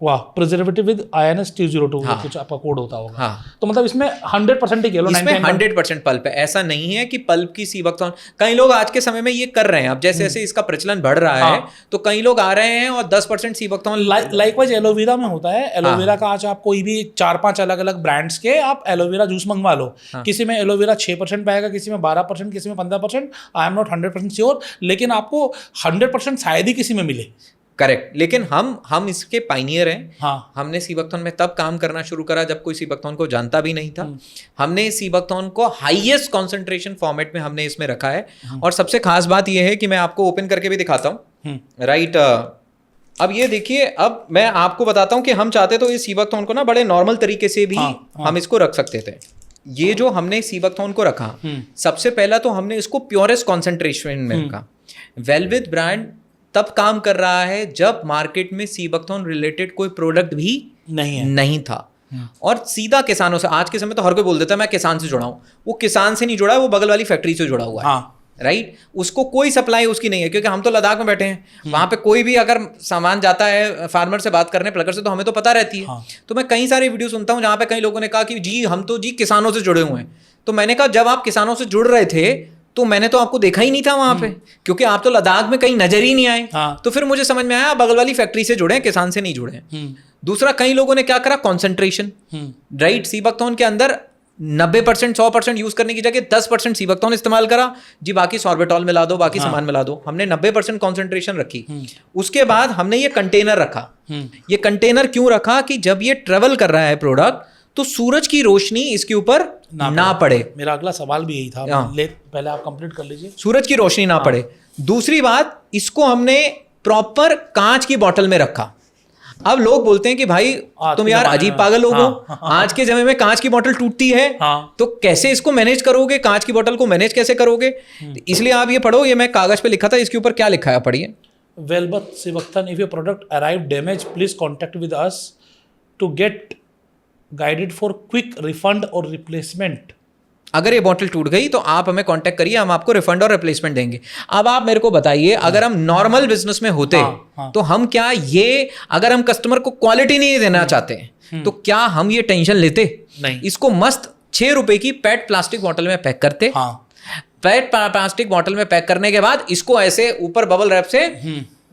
वाह, प्रिजर्वेटिव विद INS 202, हाँ, कुछ आपका कोड होता होगा। हाँ, तो मतलब इसमें 100% ही कह लो, इसमें 100% पल्प है। ऐसा नहीं है कि पल्प की सीबकथॉर्न, कई लोग आज के समय में ये कर रहे हैं। अब जैसे जैसे इसका प्रचलन बढ़ रहा है तो कई लोग आ रहे हैं और 10% सीबकथॉर्न। लाइकवाइज एलोवेरा में होता है। एलोवेरा का आज आप कोई भी 4-5 अलग अलग ब्रांड्स के आप एलोवेरा जूस मंगवा लो, किसी में एलोवेरा 6% पाएगा, किसी में 12%, किसी में 15%। आई एम नॉट 100% श्योर, लेकिन आपको 100% शायद ही किसी में मिले। करेक्ट। लेकिन हम इसके पाइनियर हैं। हाँ, हमने सीबकथॉर्न में तब काम करना शुरू करा जब कोई सीबकथॉर्न को जानता भी नहीं था। हमने सीबकथॉर्न को हाईएस्ट कॉन्सेंट्रेशन फॉर्मेट में हमने इसमें रखा है। और सबसे खास बात यह है कि मैं आपको ओपन करके भी दिखाता हूँ, राइट। अब ये देखिए, अब मैं आपको बताता हूँ कि हम चाहते तो इस सीबकथॉर्न को ना बड़े नॉर्मल तरीके से भी हम इसको रख सकते थे। ये जो हमने सीबकथॉर्न को रखा, सबसे पहला तो हमने इसको प्योरेस्ट कॉन्सेंट्रेशन में रखा। वेलविथ ब्रांड तब काम कर रहा है जब मार्केट में सीबकथॉर्न रिलेटेड कोई प्रोडक्ट भी नहीं था और सीधा किसानों से। आज के समय तो हर कोई बोल देता है मैं किसान से जुड़ा हूं, वो किसान से नहीं जुड़ा है, वो बगल वाली फैक्ट्री से जुड़ा हुआ है। राइट, उसको कोई सप्लाई उसकी नहीं है, क्योंकि हम तो लद्दाख में बैठे हैं, वहां पे कोई भी अगर सामान जाता है फार्मर से बात करने, प्लगर से, तो हमें तो पता रहती है। तो मैं कई सारी वीडियो सुनता हूं जहां पे कई लोगों ने कहा कि जी हम तो जी किसानों से जुड़े हुए हैं। तो मैंने कहा जब आप किसानों से जुड़ रहे थे तो मैंने तो आपको देखा ही नहीं था वहां पे, क्योंकि आप तो लद्दाख में कहीं नजर ही नहीं आए। तो फिर मुझे समझ में आया बगल वाली फैक्ट्री से जुड़े हैं, किसान से नहीं जुड़े हैं। दूसरा, कई लोगों ने क्या करा, कॉन्सेंट्रेशन। राइट, सीबकथॉर्न के अंदर 90% 100% यूज करने की जगह 10% सीबकथॉर्न इस्तेमाल करा, जी बाकी सॉर्बिटॉल मिला दो, बाकी सामान मिला दो। हमने 90% कॉन्सेंट्रेशन रखी। उसके बाद हमने ये कंटेनर रखा। ये कंटेनर क्यों रखा कि जब ये ट्रेवल कर रहा है प्रोडक्ट तो सूरज की रोशनी इसके ऊपर ना पड़े। मेरा अगला सवाल भी यही था, पहले आप कंप्लीट कर लीजिए। सूरज की रोशनी ना पड़े। दूसरी बात, इसको हमने प्रॉपर कांच की बोतल में रखा। अब लोग बोलते हैं कि भाई तुम यार अजीब पागल हो। आज के समय में कांच की बोतल टूटती है, तो कैसे इसको मैनेज करोगे, कांच की बोतल को मैनेज कैसे करोगे? इसलिए आप ये पढ़ो, ये मैं कागज पे लिखा था, इसके ऊपर क्या लिखा है पढ़िए। वेलविथ sea buckthorn, if your product arrive damage please contact with us to get guided for quick refund और रिप्लेसमेंट। अगर ये बॉटल टूट गई तो आप हमें कांटेक्ट करिए, हम आपको रिफंड और रिप्लेसमेंट देंगे। अब आप मेरे को बताइए, अगर हम नॉर्मल बिजनेस में होते तो हम क्या ये, अगर हम कस्टमर को क्वालिटी नहीं देना चाहते तो क्या हम ये टेंशन लेते? नहीं। इसको मस्त 6 रुपए की पेट प्लास्टिक बॉटल में पैक करते। पेट प्लास्टिक बॉटल में पैक करने के बाद इसको ऐसे ऊपर बबल रैप से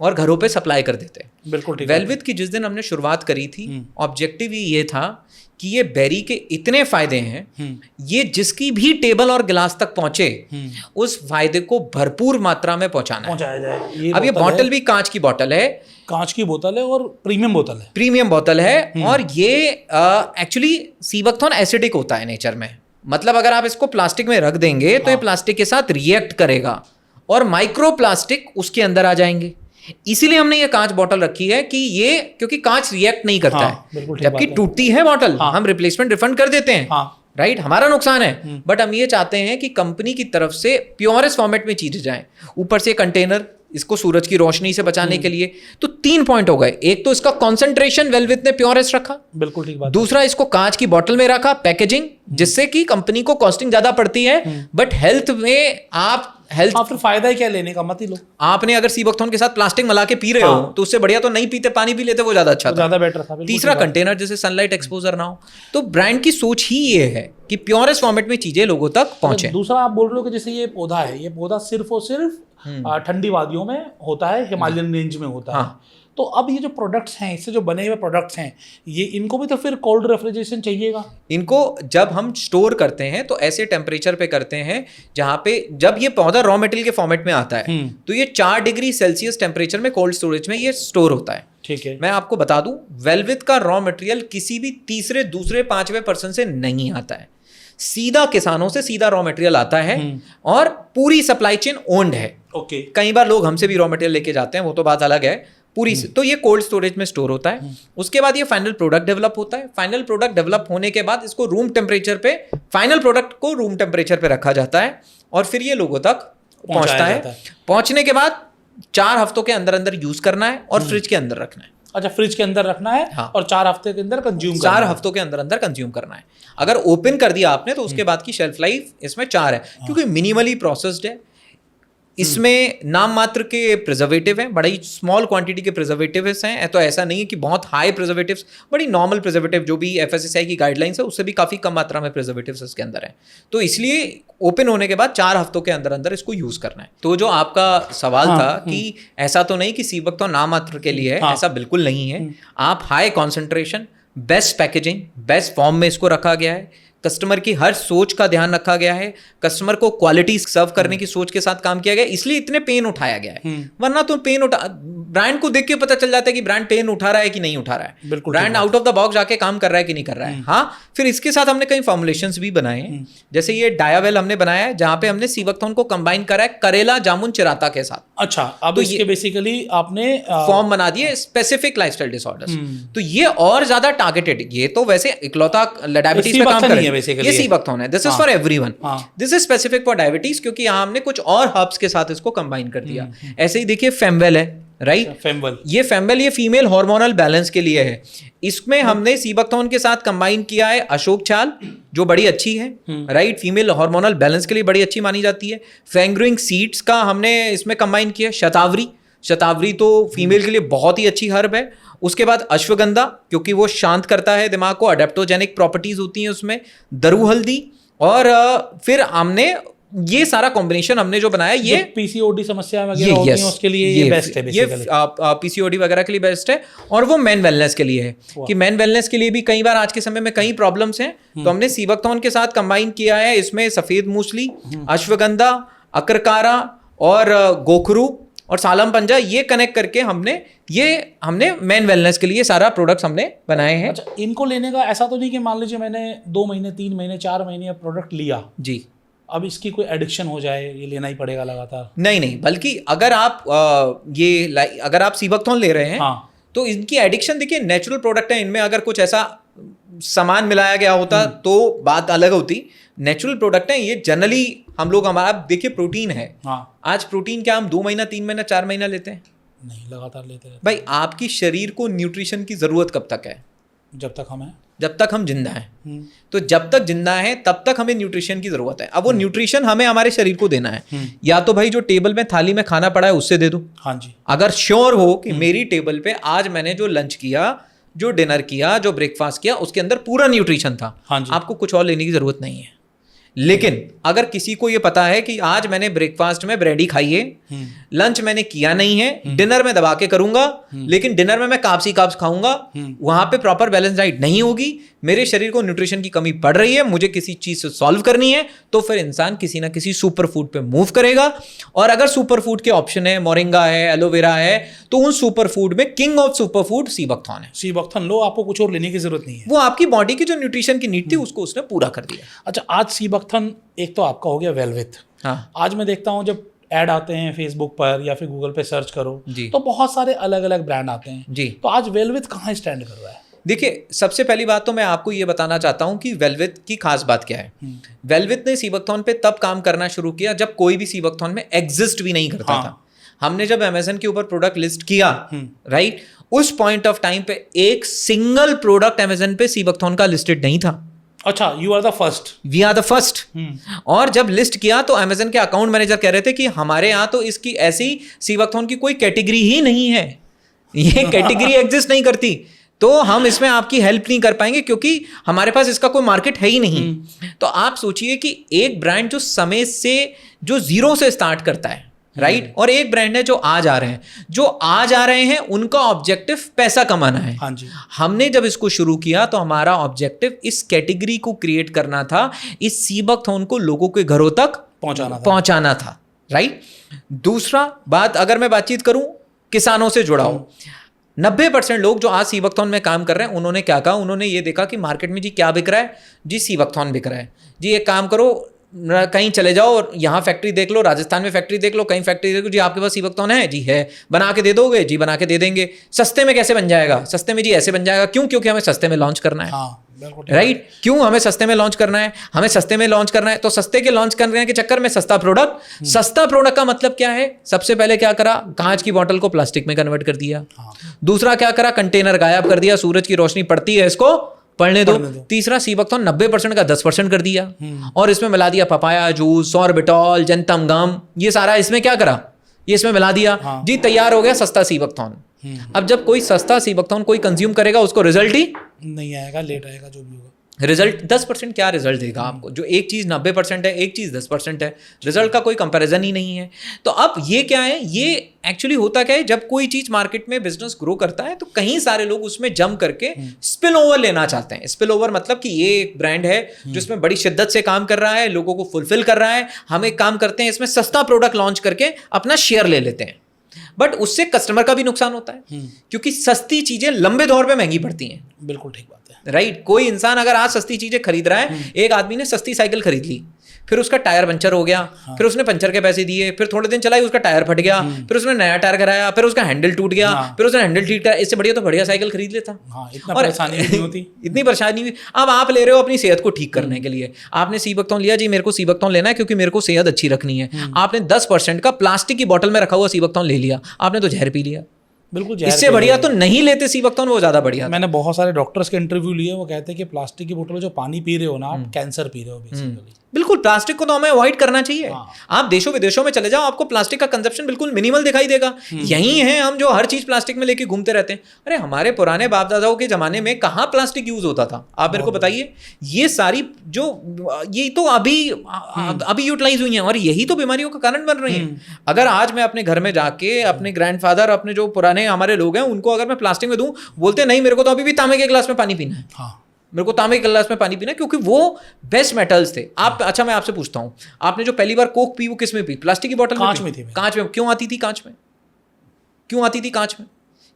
और घरों पे सप्लाई कर देते। बिल्कुल ठीक। वेलविथ की जिस दिन हमने शुरुआत करी थी, ऑब्जेक्टिव ही ये था कि ये बेरी के इतने फायदे हैं, ये जिसकी भी टेबल और गिलास तक पहुंचे उस फायदे को भरपूर मात्रा में पहुंचाया जाए। अब ये बॉटल भी कांच की बॉटल है, कांच की बोतल है और प्रीमियम बोतल है। और ये एक्चुअली सीबकथॉर्न एसिडिक होता है नेचर में। मतलब अगर आप इसको प्लास्टिक में रख देंगे तो ये प्लास्टिक के साथ रिएक्ट करेगा और माइक्रो प्लास्टिक उसके अंदर आ जाएंगे। इसीलिए हमने ये कांच बोतल रखी है कि ये, क्योंकि कांच रिएक्ट नहीं करता है, जबकि टूटती है बोतल हम रिप्लेसमेंट रिफंड कर देते हैं। राइट, हमारा नुकसान है, बट हम ये चाहते हैं कि कंपनी की तरफ से प्योरेस्ट फॉर्मेट में चीजें जाएं। ऊपर से कंटेनर, इसको सूरज की रोशनी से बचाने के लिए। तो 3 पॉइंट हो गए। एक तो इसका कॉन्सेंट्रेशन वेलविथ ने प्योरेस्ट रखा, बिल्कुल ठीक बात। दूसरा, इसको कांच की बोतल में रखा, पैकेजिंग, जिससे कि कंपनी को कॉस्टिंग ज्यादा पड़ती है, बट हेल्थ में आप फिर फायदा ही क्या लेने का, मत ही लो। आपने अगर सीबकथॉर्न के साथ प्लास्टिक मिला के पी रहे हो तो उससे बढ़िया तो नहीं पीते, पानी पी लेते, वो ज्यादा अच्छा था, ज्यादा बेटर था। तीसरा, कंटेनर जिससे सनलाइट एक्सपोजर ना हो। तो ब्रांड की सोच ही ये है कि प्योरेस्ट फॉर्मेट में चीजें लोगों तक पहुंचे। दूसरा, आप बोल रहे हो कि जैसे ये पौधा है, ये पौधा सिर्फ और सिर्फ ठंडी वादियों में होता है, हिमालयन रेंज में होता है। तो अब ये जो प्रोडक्ट्स हैं, इससे जो बने हुए प्रोडक्ट्स हैं, ये इनको भी तो फिर कोल्ड रेफ्रिजरेशन चाहिएगा। इनको जब हम स्टोर करते हैं तो ऐसे टेम्परेचर पे करते हैं जहां पे, जब ये पौधा रॉ मटेरियल के फॉर्मेट में आता है तो ये 4 डिग्री सेल्सियस टेम्परेचर में कोल्ड स्टोरेज में ये स्टोर होता है। ठीक है। मैं आपको बता दूं, वेलविथ का रॉ मटेरियल किसी भी तीसरे, दूसरे, 5वें पर्सन से नहीं आता है, सीधा किसानों से सीधा रॉ मटेरियल आता है और पूरी सप्लाई चेन ओन्ड है। ओके। कई बार लोग हमसे भी रॉ मटेरियल लेके जाते हैं, वो तो बात अलग है पूरी से। तो ये कोल्ड स्टोरेज में स्टोर होता है। उसके बाद ये फाइनल प्रोडक्ट डेवलप होता है। फाइनल प्रोडक्ट डेवलप होने के बाद इसको रूम टेम्परेचर पे, फाइनल प्रोडक्ट को रूम टेम्परेचर पे रखा जाता है और फिर ये लोगों तक पहुंचता है। पहुंचने के बाद 4 हफ्तों के अंदर अंदर यूज करना है और फ्रिज के अंदर रखना है। अच्छा, फ्रिज के अंदर रखना है। हाँ। और 4 हफ्ते के अंदर कंज्यूम, 4 हफ्तों के अंदर अंदर कंज्यूम करना है। अगर ओपन कर दिया आपने तो उसके बाद की शेल्फ लाइफ इसमें 4 है, क्योंकि मिनिमली प्रोसेस्ड है। इसमें नाम मात्र के प्रिजर्वेटिव हैं, बड़ी स्मॉल क्वांटिटी के प्रिजर्वेटिव्स हैं। तो ऐसा नहीं है कि बहुत हाई प्रिजर्वेटिव्स, बड़ी नॉर्मल प्रिजर्वेटिव जो भी FSSAI की गाइडलाइंस है उससे भी काफ़ी कम मात्रा में प्रिजर्वेटिव्स इसके अंदर हैं। तो इसलिए ओपन होने के बाद 4 हफ्तों के अंदर अंदर इसको यूज़ करना है। तो जो आपका सवाल था कि ऐसा तो नहीं कि सीबकथॉर्न नाम मात्र के लिए है, ऐसा बिल्कुल नहीं है। आप high concentration, best packaging, best form में इसको रखा गया है। कस्टमर की हर सोच का ध्यान रखा गया है। कस्टमर को क्वालिटी सर्व करने की सोच के साथ काम किया गया, इसलिए इतने पेन उठाया गया है। वरना तो पेन ब्रांड को देख के पता चल जाता है कि ब्रांड पेन उठा रहा है कि नहीं उठा रहा है, brand out of the box जाके काम कर रहा है कि नहीं कर रहा है। हाँ, फिर इसके साथ हमने कई फॉर्मुलेशंस भी बनाए हैं। जैसे ये डायावेल हमने बनाया है, जहां पे हमने सीबकथॉर्न को कंबाइन करा है करेला, जामुन, चिराता के साथ। अच्छा, अब तो इसके बेसिकली आपने फॉर्म बना दिए स्पेसिफिक लाइफस्टाइल डिसऑर्डर्स। तो ये और ज्यादा टारगेटेड, ये तो वैसे इकलौता डायबिटीज पे काम करे, ये सीबक्थोन है, this is for everyone, this is specific for diabetes, क्योंकि यहाँ हमने कुछ और हर्ब्स के साथ इसको कंबाइन कर दिया। ऐसे ही देखिए फेमवेल है, राइट, फेमवेल, ये फेमवेल, ये फीमेल हार्मोनल बैलेंस के लिए है। इसमें हमने सीबक्थोन के साथ कंबाइन किया है अशोक छाल, जो बड़ी अच्छी है, राइट, फीमेल हार्मोनल बैलेंस के लिए बड़ी अच्छी मानी जाती है। फेंगरिंग सीड्स का हमने इसमें कंबाइन किया। शतावरी, शतावरी तो फीमेल के लिए बहुत ही अच्छी हर्ब है। उसके बाद अश्वगंधा, क्योंकि वो शांत करता है दिमाग को, अडेप्टोजेनिक प्रॉपर्टीज होती हैं उसमें। दरू हल्दी, और फिर हमने ये सारा कॉम्बिनेशन हमने जो बनाया, ये पीसीओडी समस्या वगैरह होती है उसके लिए ये बेस्ट है बेसिकली। ये पीसीओडी वगैरह के लिए बेस्ट है, और वो मेन वेलनेस के लिए है कि मेन वेलनेस के लिए भी कई बार आज के समय में कई प्रॉब्लम्स हैं, तो हमने सीबक्थोन के साथ कंबाइन किया है। इसमें सफेद मूसली, अश्वगंधा, अकरकारा और गोखरू और सालम पंजा, ये कनेक्ट करके हमने मेन वेलनेस के लिए सारा प्रोडक्ट्स हमने बनाए हैं। अच्छा, इनको लेने का ऐसा तो नहीं कि मान लीजिए मैंने 2 महीने 3 महीने 4 महीने प्रोडक्ट लिया जी, अब इसकी कोई एडिक्शन हो जाए, ये लेना ही पड़ेगा लगातार? नहीं, बल्कि अगर आप अगर आप सीबक्थोन ले रहे हैं, हाँ, तो इनकी एडिक्शन, देखिए नेचुरल प्रोडक्ट है, इनमें अगर कुछ ऐसा सामान मिलाया गया होता तो बात अलग होती। नेचुरल प्रोडक्ट है ये, जनरली हम लोग, हमारा देखिए प्रोटीन है, हाँ, आज प्रोटीन क्या हम 2 महीना 3 महीना 4 महीना लेते हैं? नहीं, लगातार लेते रहते। भाई आपकी शरीर को न्यूट्रिशन की जरूरत कब तक है? जब तक हम जिंदा हैं। तो जब तक जिंदा हैं तब तक हमें न्यूट्रिशन की जरूरत है। अब वो न्यूट्रिशन हमें हमारे शरीर को देना है, या तो भाई जो टेबल में थाली में खाना पड़ा है उससे दे दो, हाँ जी, अगर श्योर हो कि मेरी टेबल पे आज मैंने जो लंच किया, जो डिनर किया, जो ब्रेकफास्ट किया, उसके अंदर पूरा न्यूट्रिशन था, हाँ जी, आपको कुछ और लेने की जरूरत नहीं है। लेकिन अगर किसी को ये पता है कि आज मैंने ब्रेकफास्ट में ब्रेड ही खाई है, लंच मैंने किया नहीं है, डिनर में दबा के करूंगा, लेकिन डिनर में मैं काप्स ही काप्स खाऊंगा, वहां पे प्रॉपर बैलेंस डाइट नहीं होगी, मेरे शरीर को न्यूट्रिशन की कमी पड़ रही है, मुझे किसी चीज से सॉल्व करनी है, तो फिर इंसान किसी ना किसी सुपर फूड पे मूव करेगा। और अगर सुपर फूड के ऑप्शन है, मोरिंगा है, एलोवेरा है, तो उन सुपर फूड में किंग ऑफ सुपर फूड सीबक्थोन है। सीबक्थोन लो, आपको कुछ और लेने की जरूरत नहीं है, वो आपकी बॉडी की जो न्यूट्रिशन की नीड थी उसको उसने पूरा कर दिया। अच्छा, आज सीबक्थोन एक तो आपका हो गया वेलविथ, हाँ, आज मैं देखता हूँ जब ऐड आते हैं फेसबुक पर या फिर गूगल पे सर्च करो तो बहुत सारे अलग अलग ब्रांड आते हैं जी। तो आज वेलविथ कहाँ स्टैंड कर रहा है? देखिए, सबसे पहली बात तो मैं आपको ये बताना चाहता हूं कि वेलविथ की खास बात क्या है। वेलविथ ने सीबक्थोन पे तब काम करना शुरू किया जब कोई भी सीबक्थोन में एग्जिस्ट भी नहीं करता था। हमने जब अमेज़न के ऊपर प्रोडक्ट लिस्ट किया, राइट, उस पॉइंट ऑफ टाइम पे एक सिंगल प्रोडक्ट अमेज़न पे सीबक्थोन का लिस्टेड नहीं था। अच्छा, you are the first, we are the first. और जब लिस्ट किया तो अमेज़न के अकाउंट मैनेजर कह रहे थे कि हमारे यहाँ तो इसकी ऐसी सीबक्थोन की कोई कैटेगरी ही नहीं है, ये कैटेगरी एग्जिस्ट नहीं करती, तो हम इसमें आपकी हेल्प नहीं कर पाएंगे क्योंकि हमारे पास इसका कोई मार्केट है ही नहीं। तो आप सोचिए कि एक ब्रांड जो समय से, जो जीरो से स्टार्ट करता है, राइट, और एक ब्रांड है जो आज आ रहे हैं, जो आज आ रहे हैं उनका ऑब्जेक्टिव पैसा कमाना है। हाँ जी। हमने जब इसको शुरू किया तो हमारा ऑब्जेक्टिव इस कैटेगरी को क्रिएट करना था, इस सीबक्थोन को लोगों के घरों तक पहुंचाना था, राइट। दूसरा बात, अगर मैं बातचीत करूं किसानों से जुड़ा हूं, 90% लोग जो आज सीबक्थोन में काम कर रहे हैं उन्होंने क्या कहा, उन्होंने ये देखा कि मार्केट में जी क्या बिक रहा है, जी सीबक्थोन बिक रहा है, जी एक काम करो कहीं चले जाओ और यहाँ फैक्ट्री देख लो, राजस्थान में फैक्ट्री देख लो, कहीं फैक्ट्री देख लो, जी आपके पास सीबक्थोन है, जी है, बना के दे दोगे, जी बना के दे देंगे। सस्ते में कैसे बन जाएगा? सस्ते में जी ऐसे बन जाएगा। क्यों? क्योंकि हमें सस्ते में लॉन्च करना है, राइट। क्यों हमें सस्ते में लॉन्च करना है? हमें सस्ते में लॉन्च करना है, तो सस्ते के लॉन्च करने के चक्कर में सस्ता प्रोडक्ट। सस्ता प्रोडक्ट का मतलब क्या है? सबसे पहले क्या करा, कांच की बोतल को प्लास्टिक में कन्वर्ट कर दिया। दूसरा क्या करा, कंटेनर गायब कर दिया, सूरज की रोशनी पड़ती है इसको पढ़ने दो। तीसरा सीबक्थोन 90% का 10% कर दिया और इसमें मिला दिया पपाया जूस, सॉर्बिटॉल, जनतम गम, ये सारा इसमें क्या करा, ये इसमें मिला दिया। जी तैयार हो गया सस्ता सीबक्थोन। अब जब कोई सस्ता सीबक्थोन कोई कंज्यूम करेगा उसको रिजल्ट ही नहीं आएगा, लेट आएगा, जो भी होगा। रिजल्ट 10% क्या रिजल्ट देगा आपको? जो एक चीज 90% है, एक चीज 10% है, रिजल्ट का कोई कंपैरिजन ही नहीं है। तो अब ये क्या है, ये एक्चुअली होता क्या है, जब कोई चीज मार्केट में बिजनेस ग्रो करता है तो कहीं सारे लोग उसमें जम करके स्पिल ओवर लेना चाहते हैं। स्पिल ओवर मतलब कि ये एक ब्रांड है जो इसमें बड़ी शिद्दत से काम कर रहा है, लोगों को फुलफिल कर रहा है, हम एक काम करते हैं इसमें सस्ता प्रोडक्ट लॉन्च करके अपना शेयर ले लेते हैं। बट उससे कस्टमर का भी नुकसान होता है क्योंकि सस्ती चीजें लंबे दौर पे महंगी पड़ती हैं। बिल्कुल ठीक बात है, राइट। कोई इंसान अगर आज सस्ती चीजें खरीद रहा है, एक आदमी ने सस्ती साइकिल खरीद ली, फिर उसका टायर पंचर हो गया, फिर उसने पंचर के पैसे दिए, फिर थोड़े दिन चलाई उसका टायर फट गया, फिर उसने नया टायर कराया, फिर उसका हैंडल टूट गया, फिर उसने हैंडल ठीक कराया। इससे बढ़िया तो बढ़िया साइकिल खरीद लेता। इतना परेशानी नहीं होती। इतनी परेशानी हुई। अब आप ले रहे हो अपनी सेहत को ठीक करने के लिए, आपने सीबकथॉर्न लिया, जी मेरे को सीबकथॉर्न लेना है क्योंकि मेरे को सेहत अच्छी रखनी है। आपने 10% का प्लास्टिक की बोतल में रखा हुआ सीबकथॉर्न ले लिया, आपने तो जहर पी लिया। बिल्कुल, इससे बढ़िया तो नहीं लेते सीबकथॉर्न, वो ज्यादा बढ़िया। मैंने बहुत सारे डॉक्टर्स के इंटरव्यू लिए, वो कहते हैं कि प्लास्टिक की बोतल में जो पानी पी रहे हो ना आप, कैंसर पी रहे हो बेसिकली। बिल्कुल, प्लास्टिक को तो हमें अवॉइड करना चाहिए। आप देशों विदेशों में चले जाओ, आपको प्लास्टिक का कंजप्शन बिल्कुल मिनिमल दिखाई देगा। यही है हम जो हर चीज प्लास्टिक में लेके घूमते रहते हैं। अरे हमारे पुराने बाप दादाओं के जमाने में कहाँ प्लास्टिक यूज होता था, आप मेरे को बताइए। ये सारी जो ये तो अभी यूटिलाइज हुई है और यही तो बीमारियों का कारण बन रही है। अगर आज मैं अपने घर में जाके अपने ग्रैंडफादर, अपने जो पुराने हमारे लोग हैं, उनको अगर मैं प्लास्टिक में दूं, बोलते नहीं मेरे को तो अभी भी तांबे के गिलास में पानी पीना है, मेरे को तांबे के गिलास में पानी पीना है, क्योंकि वो बेस्ट मेटल्स थे। आप अच्छा, मैं आपसे पूछता हूं, आपने जो पहली बार कोक पी वो किस में पी? प्लास्टिक की बोतल में? कांच में थी। कांच में क्यों आती थी? कांच में क्यों आती थी? कांच में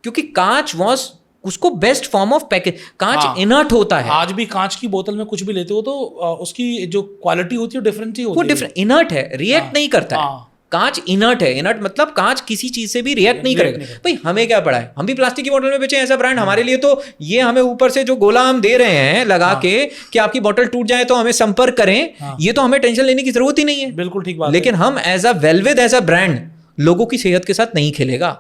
क्योंकि कांच वॉज उसको बेस्ट फॉर्म ऑफ पैकेज। कांच इनर्ट होता है। आज भी कांच की बोतल में कुछ भी लेते हो तो उसकी जो क्वालिटी होती है डिफरेंट ही होती है। वो डिफरेंट इनर्ट है, रिएक्ट नहीं करता है। कांच इनर्ट है। इनर्ट मतलब कांच किसी चीज से भी रिएक्ट नहीं करेगा। भाई हमें क्या पड़ा है, हम भी प्लास्टिक की बोतल में बेचे ऐसा ब्रांड। हमारे लिए तो ये हमें ऊपर से जो गोला हम दे रहे हैं लगा के कि आपकी बोतल टूट जाए तो हमें संपर्क करें, ये तो हमें टेंशन लेने की जरूरत ही नहीं है। बिल्कुल ठीक बात। लेकिन हम एज अ वेलविद, एज अ ब्रांड लोगों की सेहत के साथ नहीं खेलेगा।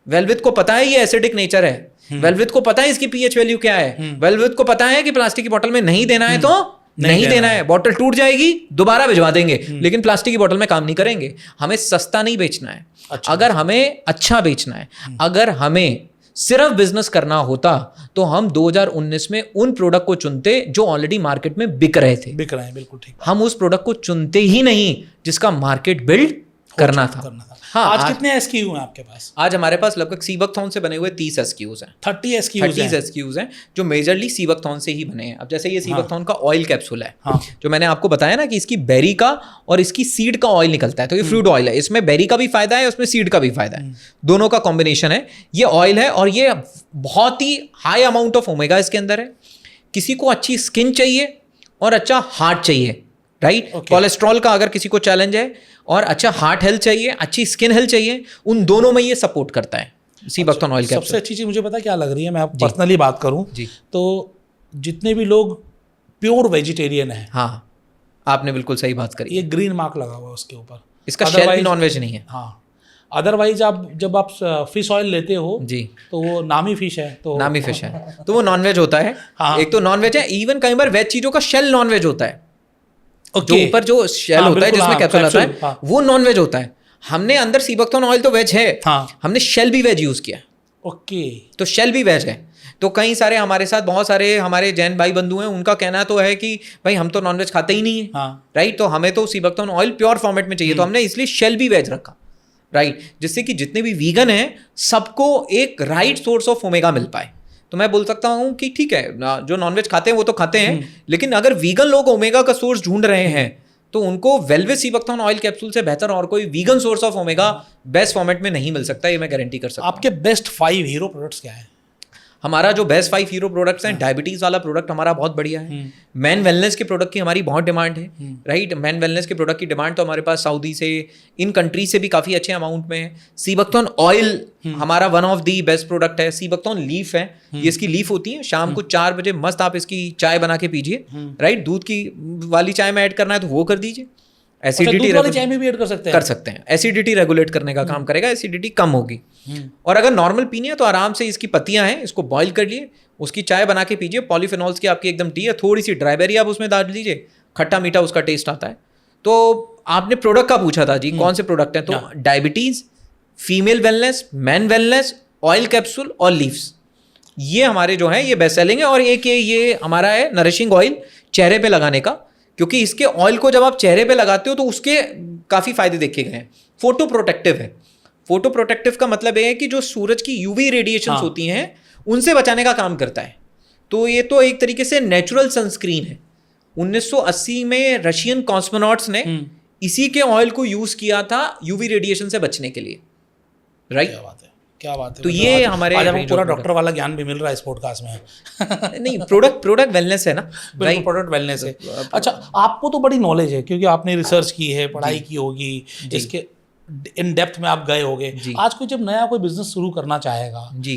वेलविद को पता है ये एसिडिक नेचर है, वेलविद को पता है इसकी पीएच वैल्यू क्या है, वेलविद को पता है कि प्लास्टिक की बोतल में नहीं देना है तो नहीं देना है। बोतल टूट जाएगी, दोबारा भिजवा देंगे, लेकिन प्लास्टिक की बोतल में काम नहीं करेंगे। हमें सस्ता नहीं बेचना है। अगर हमें अच्छा बेचना है, अगर हमें सिर्फ बिजनेस करना होता तो हम 2019 में उन प्रोडक्ट को चुनते जो ऑलरेडी मार्केट में बिक रहे थे। बिक रहे हैं, बिल्कुल ठीक। हम उस प्रोडक्ट को चुनते ही नहीं जिसका मार्केट बिल्ड करना था। हाँ, आज कितने एसक्यू हैं आपके पास? आज हमारे पास लगभग सीबकथॉर्न से बने हुए 30 एसक्यूज हैं। 30 एसक्यूज हैं जो मेजरली सीबकथॉर्न से ही बने हैं। अब जैसे ये सीबकथॉर्न का ऑयल कैप्सूल है, हाँ। जो मैंने आपको बताया ना कि इसकी बेरी का और इसकी सीड का ऑयल निकलता है, तो ये फ्रूट ऑयल है। इसमें बेरी का भी फायदा है, उसमें सीड का भी फायदा है, दोनों का कॉम्बिनेशन है ये ऑयल है। और ये बहुत ही हाई अमाउंट ऑफ ओमेगा इसके अंदर है। किसी को अच्छी स्किन चाहिए और अच्छा हार्ट चाहिए, राइट? कोलेस्ट्रॉल का अगर किसी को चैलेंज है और अच्छा हार्ट हेल्थ चाहिए, अच्छी स्किन हेल्थ चाहिए, उन दोनों में ये सपोर्ट करता है सीबकथॉर्न ऑयल कैप्सूल। सबसे अच्छी चीज मुझे पता क्या लग रही है, मैं आप पर्सनली बात करूं तो जितने भी लोग प्योर वेजिटेरियन हैं, हाँ आपने बिल्कुल सही बात करी, ये ग्रीन मार्क लगा हुआ है उसके ऊपर। इसका शेल भी नॉनवेज नहीं है। हाँ, अदरवाइज आप जब आप फिश ऑयल लेते हो जी तो वो नामी फिश है, तो नामी फिश है तो वो नॉनवेज होता है। हाँ। एक तो नॉनवेज है, इवन कई बार वेज चीजों का शेल नॉनवेज होता है। जो ऊपर जो शेल होता है जिसमें कैप्सूल आता है वो नॉनवेज होता है। हमने अंदर सीबकथॉर्न ऑयल तो वेज है, हमने शेल भी वेज यूज किया। ओके, तो शेल भी वेज है। तो कई सारे हमारे साथ बहुत सारे हमारे जैन भाई बंधु हैं, उनका कहना तो है कि भाई हम तो नॉनवेज खाते ही नहीं है, राइट? तो हमें तो सीबकथॉर्न ऑयल प्योर फॉर्मेट में चाहिए, तो हमने इसलिए शेल भी वेज रखा, राइट? जिससे कि जितने भी वीगन हैं सबको एक राइट सोर्स ऑफ ओमेगा मिल पाए। तो मैं बोल सकता हूं कि ठीक है, जो नॉनवेज खाते हैं वो तो खाते हैं, लेकिन अगर वीगन लोग ओमेगा का सोर्स ढूंढ रहे हैं तो उनको वेलविद सीबकथॉर्न ऑयल कैप्सूल से बेहतर और कोई vegan source of omega best format में नहीं मिल सकता, ये मैं गारंटी कर सकता हूं। आपके बेस्ट 5 हीरो प्रोडक्ट्स क्या है? हमारा जो बेस्ट 5 हीरो प्रोडक्ट्स हैं, डायबिटीज वाला प्रोडक्ट हमारा बहुत बढ़िया है। मैन वेलनेस के प्रोडक्ट की हमारी बहुत डिमांड है, राइट? मैन वेलनेस के प्रोडक्ट की डिमांड तो हमारे पास सऊदी से, इन कंट्रीज से भी काफ़ी अच्छे अमाउंट में है। सीबकथॉर्न ऑयल हमारा one of the best product है। सीबकथॉर्न लीफ है, ये इसकी लीफ होती है, शाम को 4 बजे मस्त आप इसकी चाय बना के पीजिए, राइट? दूध की वाली चाय में ऐड करना है तो वो कर दीजिए। एसिडिटी वाली चाय में भी ऐड कर सकते हैं। एसिडिटी रेगुलेट करने का काम करेगा, एसिडिटी कम होगी। और अगर नॉर्मल पीनी है तो आराम से इसकी पत्तियां हैं, इसको बॉईल कर लिए, उसकी चाय बना के पीजिए। पॉलीफेनॉल्स की आपकी एकदम टी है, थोड़ी सी ड्राईबेरी आप उसमें डाल लीजिए, खट्टा मीठा उसका टेस्ट आता है। तो आपने प्रोडक्ट का पूछा था जी, कौन से प्रोडक्ट हैं? तो diabetes, female wellness, man wellness, oil capsule और लीव्स, ये हमारे जो हैं ये बेस्ट सेलिंग है। और एक ये हमारा है नरिशिंग ऑयल चेहरे पे लगाने का, क्योंकि इसके ऑयल को जब आप चेहरे पे लगाते हो तो उसके काफ़ी फायदे देखे गए हैं। फोटो प्रोटेक्टिव है। फोटो प्रोटेक्टिव का मतलब ये है कि जो सूरज की यूवी रेडिएशंस होती हैं उनसे बचाने का काम करता है। तो ये तो एक तरीके से नेचुरल सनस्क्रीन है। 1980 में रशियन कॉस्मोनॉट्स ने इसी के ऑयल को यूज किया था यूवी रेडिएशन से बचने के लिए, राइट? क्या बात है। तो ये हमारे आज हमको पूरा डॉक्टर वाला ज्ञान भी मिल रहा है इस पॉडकास्ट में। नहीं, प्रोडक्ट वेलनेस है ना, बिल्कुल प्रोडक्ट वेलनेस है। अच्छा, आपको तो बड़ी नॉलेज है क्योंकि आपने रिसर्च की है, पढ़ाई की होगी, इसके इन डेप्थ में आप गए होगे। आज कोई जब नया कोई बिजनेस शुरू करना चाहेगा जी,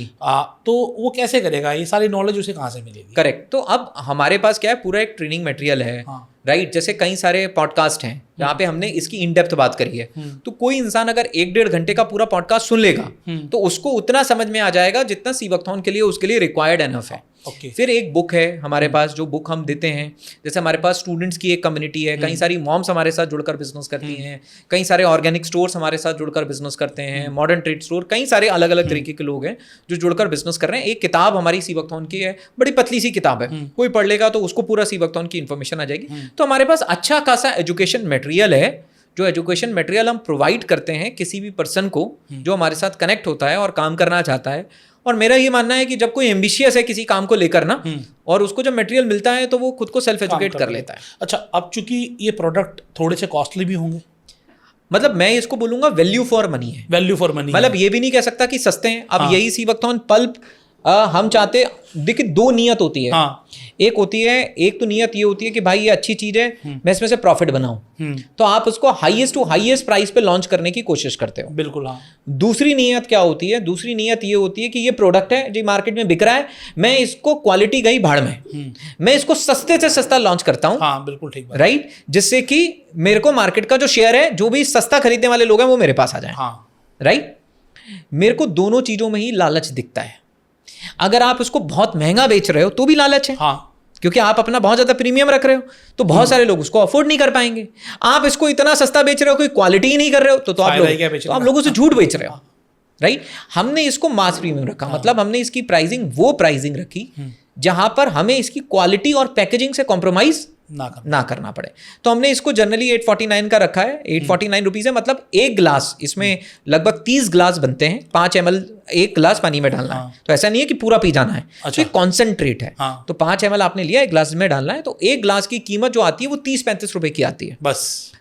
तो वो कैसे करेगा? ये सारी नॉलेज उसे कहाँ से मिलेगी? करेक्ट। तो अब हमारे पास क्या है, पूरा एक ट्रेनिंग मटेरियल है, राइट। जैसे कई सारे पॉडकास्ट हैं जहाँ पे हमने इसकी इन डेप्थ बात करी है। तो कोई इंसान अगर 1-1.5 घंटे का पूरा पॉडकास्ट सुन लेगा तो उसको उतना समझ में आ जाएगा जितना सीवकथॉन के लिए उसके लिए रिक्वायर्ड एनफ है। फिर एक बुक है हमारे पास, जो बुक हम देते हैं। जैसे हमारे पास स्टूडेंट्स की एक कम्युनिटी है, कई सारी मॉम्स हमारे साथ जुड़कर बिजनेस करती हैं, कई सारे ऑर्गेनिक स्टोर्स हमारे साथ जुड़कर बिजनेस करते हैं, मॉडर्न ट्रेड स्टोर, कई सारे अलग अलग तरीके के लोग हैं जो जुड़कर बिजनेस कर रहे हैं। एक किताब हमारी सीवकथॉन की है, बड़ी पतली सी किताब है, कोई पढ़ लेगा तो उसको पूरा सीवकथॉन की इन्फॉर्मेशन आ जाएगी। तो हमारे पास अच्छा खासा एजुकेशन मटेरियल है, जो एजुकेशन मटेरियल हम प्रोवाइड करते हैं किसी भी पर्सन को जो हमारे साथ कनेक्ट होता है और काम करना चाहता है। और मेरा ये मानना है कि जब कोई एम्बिशियस है किसी काम को लेकर ना, और उसको जब मटेरियल मिलता है तो वो खुद को सेल्फ एजुकेट कर लेता है। अच्छा, अब चूंकि ये प्रोडक्ट थोड़े से कॉस्टली भी होंगे, मतलब मैं इसको बोलूंगा वैल्यू फॉर मनी है। वैल्यू फॉर मनी, मतलब ये भी नहीं कह सकता कि सस्ते हैं। अब यही सीवकथॉन पल्प हम चाहते, देखिए दो नियत होती है। एक होती है, एक तो नियत ये होती है कि भाई ये अच्छी चीज है, मैं इसमें से प्रॉफिट बनाऊं, तो आप उसको हाईएस्ट टू हाईएस्ट प्राइस पे लॉन्च करने की कोशिश करते हो। बिल्कुल, हाँ। दूसरी नियत क्या होती है? दूसरी नियत ये होती है कि ये प्रोडक्ट है जो मार्केट में बिक रहा है, मैं इसको क्वालिटी गई भाड़ में, मैं इसको सस्ते से सस्ता लॉन्च करता हूं। हाँ, बिल्कुल ठीक, राइट, जिससे कि मेरे को मार्केट का जो शेयर है, जो भी सस्ता खरीदने वाले लोग हैं वो मेरे पास आ जाए। राइट, मेरे को दोनों चीजों में ही लालच दिखता है। अगर आप उसको बहुत महंगा बेच रहे हो तो भी लालच है, क्योंकि आप अपना बहुत ज्यादा प्रीमियम रख रहे हो, तो बहुत सारे लोग उसको अफोर्ड नहीं कर पाएंगे। आप इसको इतना सस्ता बेच रहे हो, कोई क्वालिटी ही नहीं कर रहे हो, तो आप लोगों से झूठ बेच रहे हो। राइट, हमने इसको मास प्रीमियम रखा, मतलब हमने इसकी प्राइसिंग वो प्राइसिंग रखी जहां पर हमें इसकी क्वालिटी और पैकेजिंग से कॉम्प्रोमाइज ना करना पड़े। तो हमने इसको जनरली 849 का रखा है। 849 रुपीज है, मतलब एक ग्लास, इसमें लगभग 30 ग्लास बनते हैं, 5 ml एक ग्लास पानी में डालना है। तो ऐसा नहीं है कि पूरा पी जाना है। अच्छा। तो कॉन्सेंट्रेट है। तो 5 ml आपने लिया, एक ग्लास में डालना है, तो एक ग्लास की कीमत जो आती है वो 30-35 रुपए की आती है। बस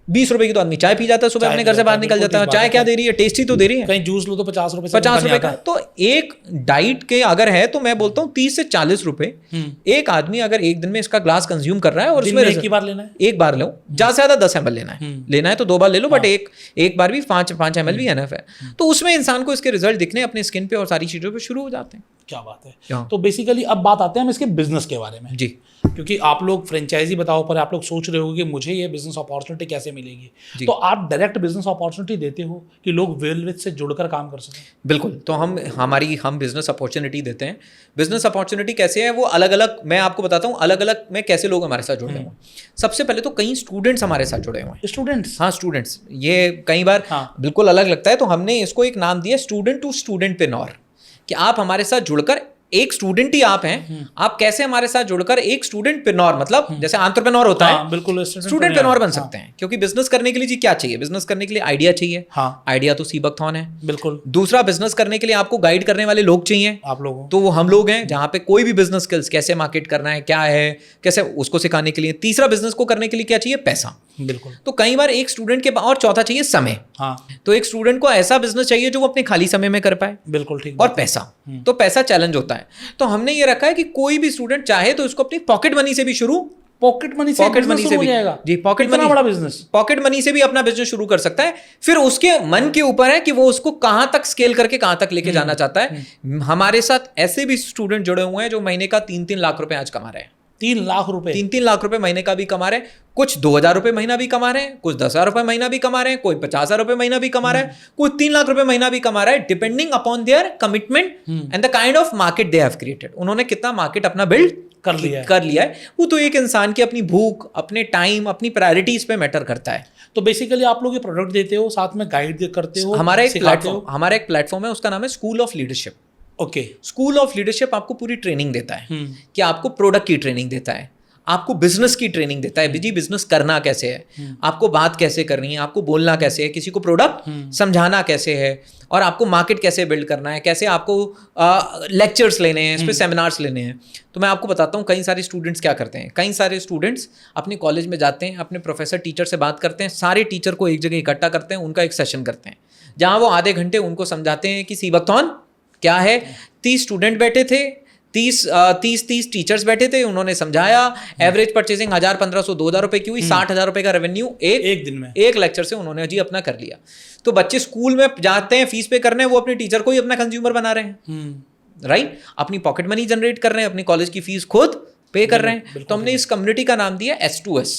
20 रुपए की तो आदमी चाय पी जाता है, सुबह अपने घर से बाहर निकल जाता है। चाय क्या दे रही है? टेस्टी तो दे रही है। कहीं जूस लो तो 50 रुपए का। तो एक डाइट के अगर है तो मैं बोलता हूँ 30 से 40 रुपए एक आदमी अगर एक दिन में इसका ग्लास कंज्यूम कर रहा है, और इसमें एक बार लेना है, एक बार लो, ज्यादा से ज्यादा 10 ml लेना है तो 2 बार ले लो, बट एक बार भी 5 ml भी एनफ है। तो उसमें इंसान को इसके रिजल्ट दिखने अपने स्किन पे और सारी चीजों पे शुरू हो जाते हैं। क्या बात है। तो बेसिकली अब बात आते हैं हम इसके बिजनेस के बारे में। जी, क्योंकि आप लोग फ्रेंचाइजी बताओ, पर आप लोग सोच रहे हो कि मुझे ये बिजनेस अपॉर्चुनिटी कैसे मिलेगी। तो आप डायरेक्ट बिजनेस अपॉर्चुनिटी देते हो कि लोग वेलविथ से जुड़कर काम कर सकें? बिल्कुल। तो हम बिजनेस अपॉर्चुनिटी देते हैं। बिजनेस अपॉर्चुनिटी कैसे है वो अलग अलग मैं आपको बताता हूँ, अलग अलग में कैसे लोग हमारे साथ जुड़े हुए हैं। सबसे पहले तो कई स्टूडेंट्स हमारे साथ जुड़े हुए हैं। स्टूडेंट्स? हाँ, स्टूडेंट्स। ये कई बार बिल्कुल अलग लगता है, तो हमने इसको एक नाम दिया स्टूडेंट टू स्टूडेंटप्रेन्योर, कि आप हमारे साथ जुड़कर, एक स्टूडेंट ही आप हैं, आप कैसे हमारे साथ जुड़कर एक स्टूडेंटप्रेन्योर, मतलब जैसे एंटरप्रेन्योर होता है, बिल्कुल स्टूडेंटप्रेन्योर बन सकते हैं। क्योंकि बिजनेस करने के लिए जी क्या चाहिए? बिजनेस करने के लिए आइडिया चाहिए। आइडिया तो सीवकथॉन है। बिल्कुल। दूसरा, बिजनेस करने के लिए आपको गाइड करने वाले लोग चाहिए, आप लोग, तो वो हम लोग हैं, जहां पे कोई भी बिजनेस स्किल्स, कैसे मार्केट करना है, क्या है, कैसे, उसको सिखाने के लिए। तीसरा, बिजनेस को करने के लिए क्या चाहिए? पैसा। बिल्कुल। तो कई बार एक स्टूडेंट के, और चौथा चाहिए समय। तो एक स्टूडेंट को ऐसा बिजनेस चाहिए जो वो अपने खाली समय में कर पाए। बिल्कुल ठीक। और पैसा, तो पैसा चैलेंज होता है। तो हमने ये रखा है कि कोई भी स्टूडेंट चाहे तो इसको अपनी पॉकेट मनी से भी शुरू, पॉकेट मनी से भी जी, पॉकेट मनी, बड़ा बिजनेस, पॉकेट मनी से भी अपना बिजनेस शुरू कर सकता है। फिर उसके मन के ऊपर है कि वो उसको कहां तक स्केल करके कहां तक लेके जाना चाहता है। हमारे साथ ऐसे भी स्टूडेंट जुड़े हुए हैं जो महीने का 3-3 लाख रुपए आज कमा रहे हैं। 3 लाख रुपए? 3 लाख रुपए महीने का भी कमा रहे हैं। कुछ 2,000 रुपए महीना भी कमा रहे हैं, कुछ 10,000 रुपए महीना भी कमा रहे हैं, कोई 50,000 रुपए महीना भी कमा रहा है, कोई 3 लाख रुपए महीना भी कमा रहा है, depending upon their commitment and the kind of market they have created. उन्होंने कितना मार्केट अपना बिल्ड कर लिया है। वो तो एक इंसान की अपनी भूख, अपने टाइम, अपनी प्रायोरिटीज पे मैटर करता है। तो बेसिकली आप लोग ये प्रोडक्ट देते हो, साथ में गाइड करते हो। हमारा एक प्लेटफॉर्म है, उसका नाम है school of leadership. Okay. School of leadership आपको पूरी ट्रेनिंग देता है, कि आपको प्रोडक्ट की ट्रेनिंग देता है, आपको बिजनेस की ट्रेनिंग देता है, जी बिजनेस करना कैसे है, आपको बात कैसे करनी है, आपको बोलना कैसे है, किसी को प्रोडक्ट समझाना कैसे है, और आपको मार्केट कैसे बिल्ड करना है, कैसे आपको लेक्चर्स लेने हैं, इस पर सेमिनार्स लेने हैं। तो मैं आपको बताता हूँ कई सारे स्टूडेंट्स क्या करते हैं। कई सारे स्टूडेंट्स अपने कॉलेज में जाते हैं, अपने प्रोफेसर टीचर से बात करते हैं, सारे टीचर को एक जगह इकट्ठा करते हैं, उनका एक सेशन करते हैं जहाँ वो आधे घंटे उनको समझाते हैं कि सीबकथॉन क्या है। 30 स्टूडेंट बैठे थे, 30 टीचर्स बैठे थे, उन्होंने समझाया। एवरेज परचेसिंग 1000, 1500, 2000 रुपए की हुई। 60,000 रुपए का रेवेन्यू एक दिन में, एक लेक्चर से उन्होंने जी अपना कर लिया। तो बच्चे स्कूल में जाते हैं फीस पे करने, वो अपने टीचर को ही अपना कंज्यूमर बना रहे हैं, राइट। अपनी पॉकेट मनी जनरेट कर रहे हैं, अपनी कॉलेज की फीस खुद पे कर रहे हैं। तो हमने इस कम्युनिटी का नाम दिया S2S,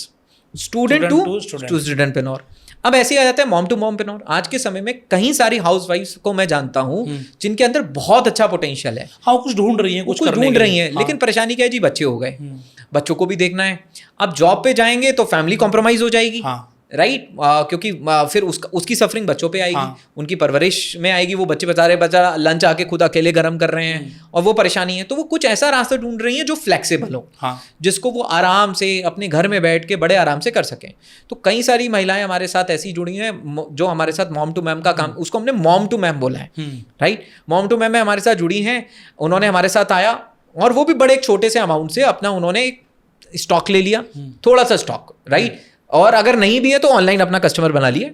स्टूडेंट टू स्टूडेंटप्रेन्योर। अब ऐसे ही आ जाता है मॉम टू मॉमप्रेन्योर। आज के समय में कई सारी हाउसवाइफ्स को मैं जानता हूं जिनके अंदर बहुत अच्छा पोटेंशियल है, हाँ कुछ ढूंढ रही हैं, कुछ ढूंढ रही हैं, लेकिन परेशानी क्या है जी, बच्चे हो गए, बच्चों को भी देखना है। अब जॉब पे जाएंगे तो फैमिली कॉम्प्रोमाइज हो जाएगी, राइट, क्योंकि फिर उसकी सफरिंग बच्चों पे आएगी, उनकी परवरिश में आएगी। वो बच्चा लंच आके खुद अकेले गर्म कर रहे हैं और वो परेशानी है। तो वो कुछ ऐसा रास्ता ढूंढ रही है जो फ्लेक्सिबल हो, जिसको वो आराम से अपने घर में बैठ के बड़े आराम से कर सकें। तो कई सारी महिलाएं हमारे साथ ऐसी जुड़ी हैं जो हमारे साथ मॉम टू मैम का काम, उसको हमने मॉम टू मैम बोला है, राइट। मॉम टू मैम में हमारे साथ जुड़ी हैं, उन्होंने हमारे साथ आया और वो भी बड़े एक छोटे से अमाउंट से अपना उन्होंने एक स्टॉक ले लिया, थोड़ा सा स्टॉक, राइट। और अगर नहीं भी है तो ऑनलाइन अपना कस्टमर बना लिए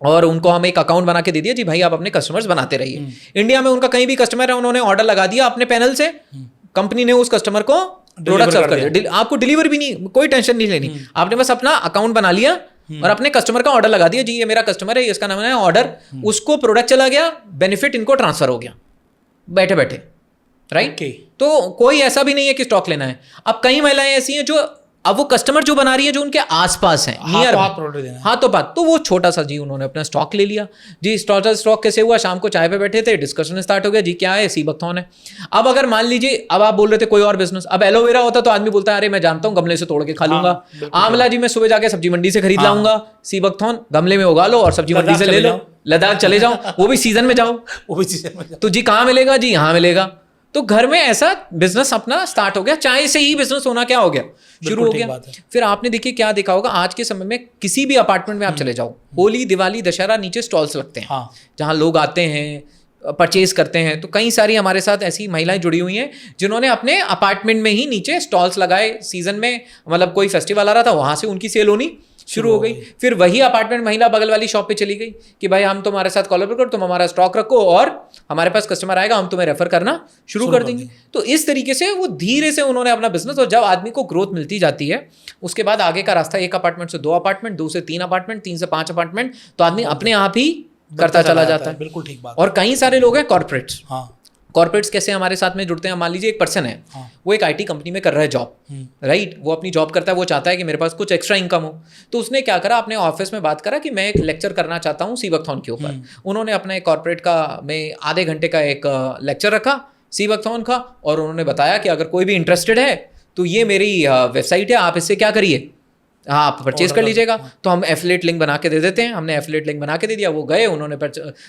और उनको हम एक अकाउंट बना के दे दिया, जी भाई आप अपने कस्टमर्स बनाते रहिए। इंडिया में उनका कहीं भी कस्टमर है, उन्होंने ऑर्डर लगा दिया अपने पैनल से, कंपनी ने उस कस्टमर को प्रोडक्ट सर्व कर दिया। आपको डिलीवर भी नहीं, कोई टेंशन नहीं लेनी, आपने बस अपना अकाउंट बना लिया और अपने कस्टमर का ऑर्डर लगा दिया, जी ये मेरा कस्टमर है, इसका नाम है ऑर्डर, उसको प्रोडक्ट चला गया, बेनिफिट इनको ट्रांसफर हो गया बैठे बैठे, राइट। तो कोई ऐसा भी नहीं है कि स्टॉक लेना है। अब कई महिलाएं ऐसी हैं जो अब वो कस्टमर जो बना रही है जो उनके आसपास हैं, नियर हाथों बात, तो वो छोटा सा जी उन्होंने अपना स्टॉक ले लिया। जी स्टॉक कैसे हुआ, शाम को चाय पे बैठे थे, डिस्कशन स्टार्ट हो गया, जी क्या है, सीबकथॉन है। अब अगर मान लीजिए अब आप बोल रहे थे कोई और बिजनेस, अब एलोवेरा होता तो आदमी बोलता है अरे मैं जानता हूँ, गमले से तोड़ के खा लूंगा। आंवला जी मैं सुबह जाके सब्जी मंडी से खरीद लाऊंगा। सीबकथॉन गमले में उगा लो और सब्जी मंडी से ले लो, लद्दाख चले जाओ, वो भी सीजन में जाओ, तो जी कहाँ मिलेगा, जी यहाँ मिलेगा। तो घर में ऐसा बिजनेस अपना स्टार्ट हो गया, चाय से ही बिजनेस होना क्या हो गया, शुरू हो गया। फिर आपने देखिए क्या देखा होगा, आज के समय में किसी भी अपार्टमेंट में आप चले जाओ, होली दिवाली दशहरा नीचे स्टॉल्स लगते हैं, जहां लोग आते हैं परचेज करते हैं। तो कई सारी हमारे साथ ऐसी महिलाएं जुड़ी हुई हैं जिन्होंने अपने अपार्टमेंट में ही नीचे स्टॉल्स लगाए। सीजन में मतलब कोई फेस्टिवल आ रहा था, वहां से उनकी सेल होनी शुरू हो गई। फिर वही अपार्टमेंट महिला बगल वाली शॉप पे चली गई कि भाई हम तुम्हारे साथ कोलैबोरेट करो, तुम हमारा स्टॉक रखो और हमारे पास कस्टमर आएगा, हम तुम्हें रेफर करना शुरू कर देंगे। तो इस तरीके से वो धीरे से उन्होंने अपना बिजनेस, और जब आदमी को ग्रोथ मिलती जाती है उसके बाद आगे का रास्ता 1 अपार्टमेंट से 2 अपार्टमेंट, 2 से 3 अपार्टमेंट, 3 से 5 अपार्टमेंट, तो आदमी अपने आप ही करता चला जाता है। बिल्कुल ठीक बात। और कई सारे लोग हैं कॉर्पोरेट्स। कॉर्पोरेट्स कैसे हमारे साथ में जुड़ते हैं, मान लीजिए एक पर्सन है, वो एक आईटी कंपनी में कर रहा है जॉब, राइट। वो अपनी जॉब करता है, वो चाहता है कि मेरे पास कुछ एक्स्ट्रा इनकम हो। तो उसने क्या करा, अपने ऑफिस में बात करा कि मैं एक लेक्चर करना चाहता हूँ सीबकथॉन के ऊपर। उन्होंने अपना एक कॉर्पोरेट का में आधे घंटे का एक लेक्चर रखा सीबकथॉन का, और उन्होंने बताया कि अगर कोई भी इंटरेस्टेड है तो ये मेरी वेबसाइट है, आप इससे क्या करिए, आप परचेज कर लीजिएगा। तो हम एफिलिएट लिंक बना के दे देते हैं। हमने एफिलिएट लिंक बना के दे दिया, वो गए, उन्होंने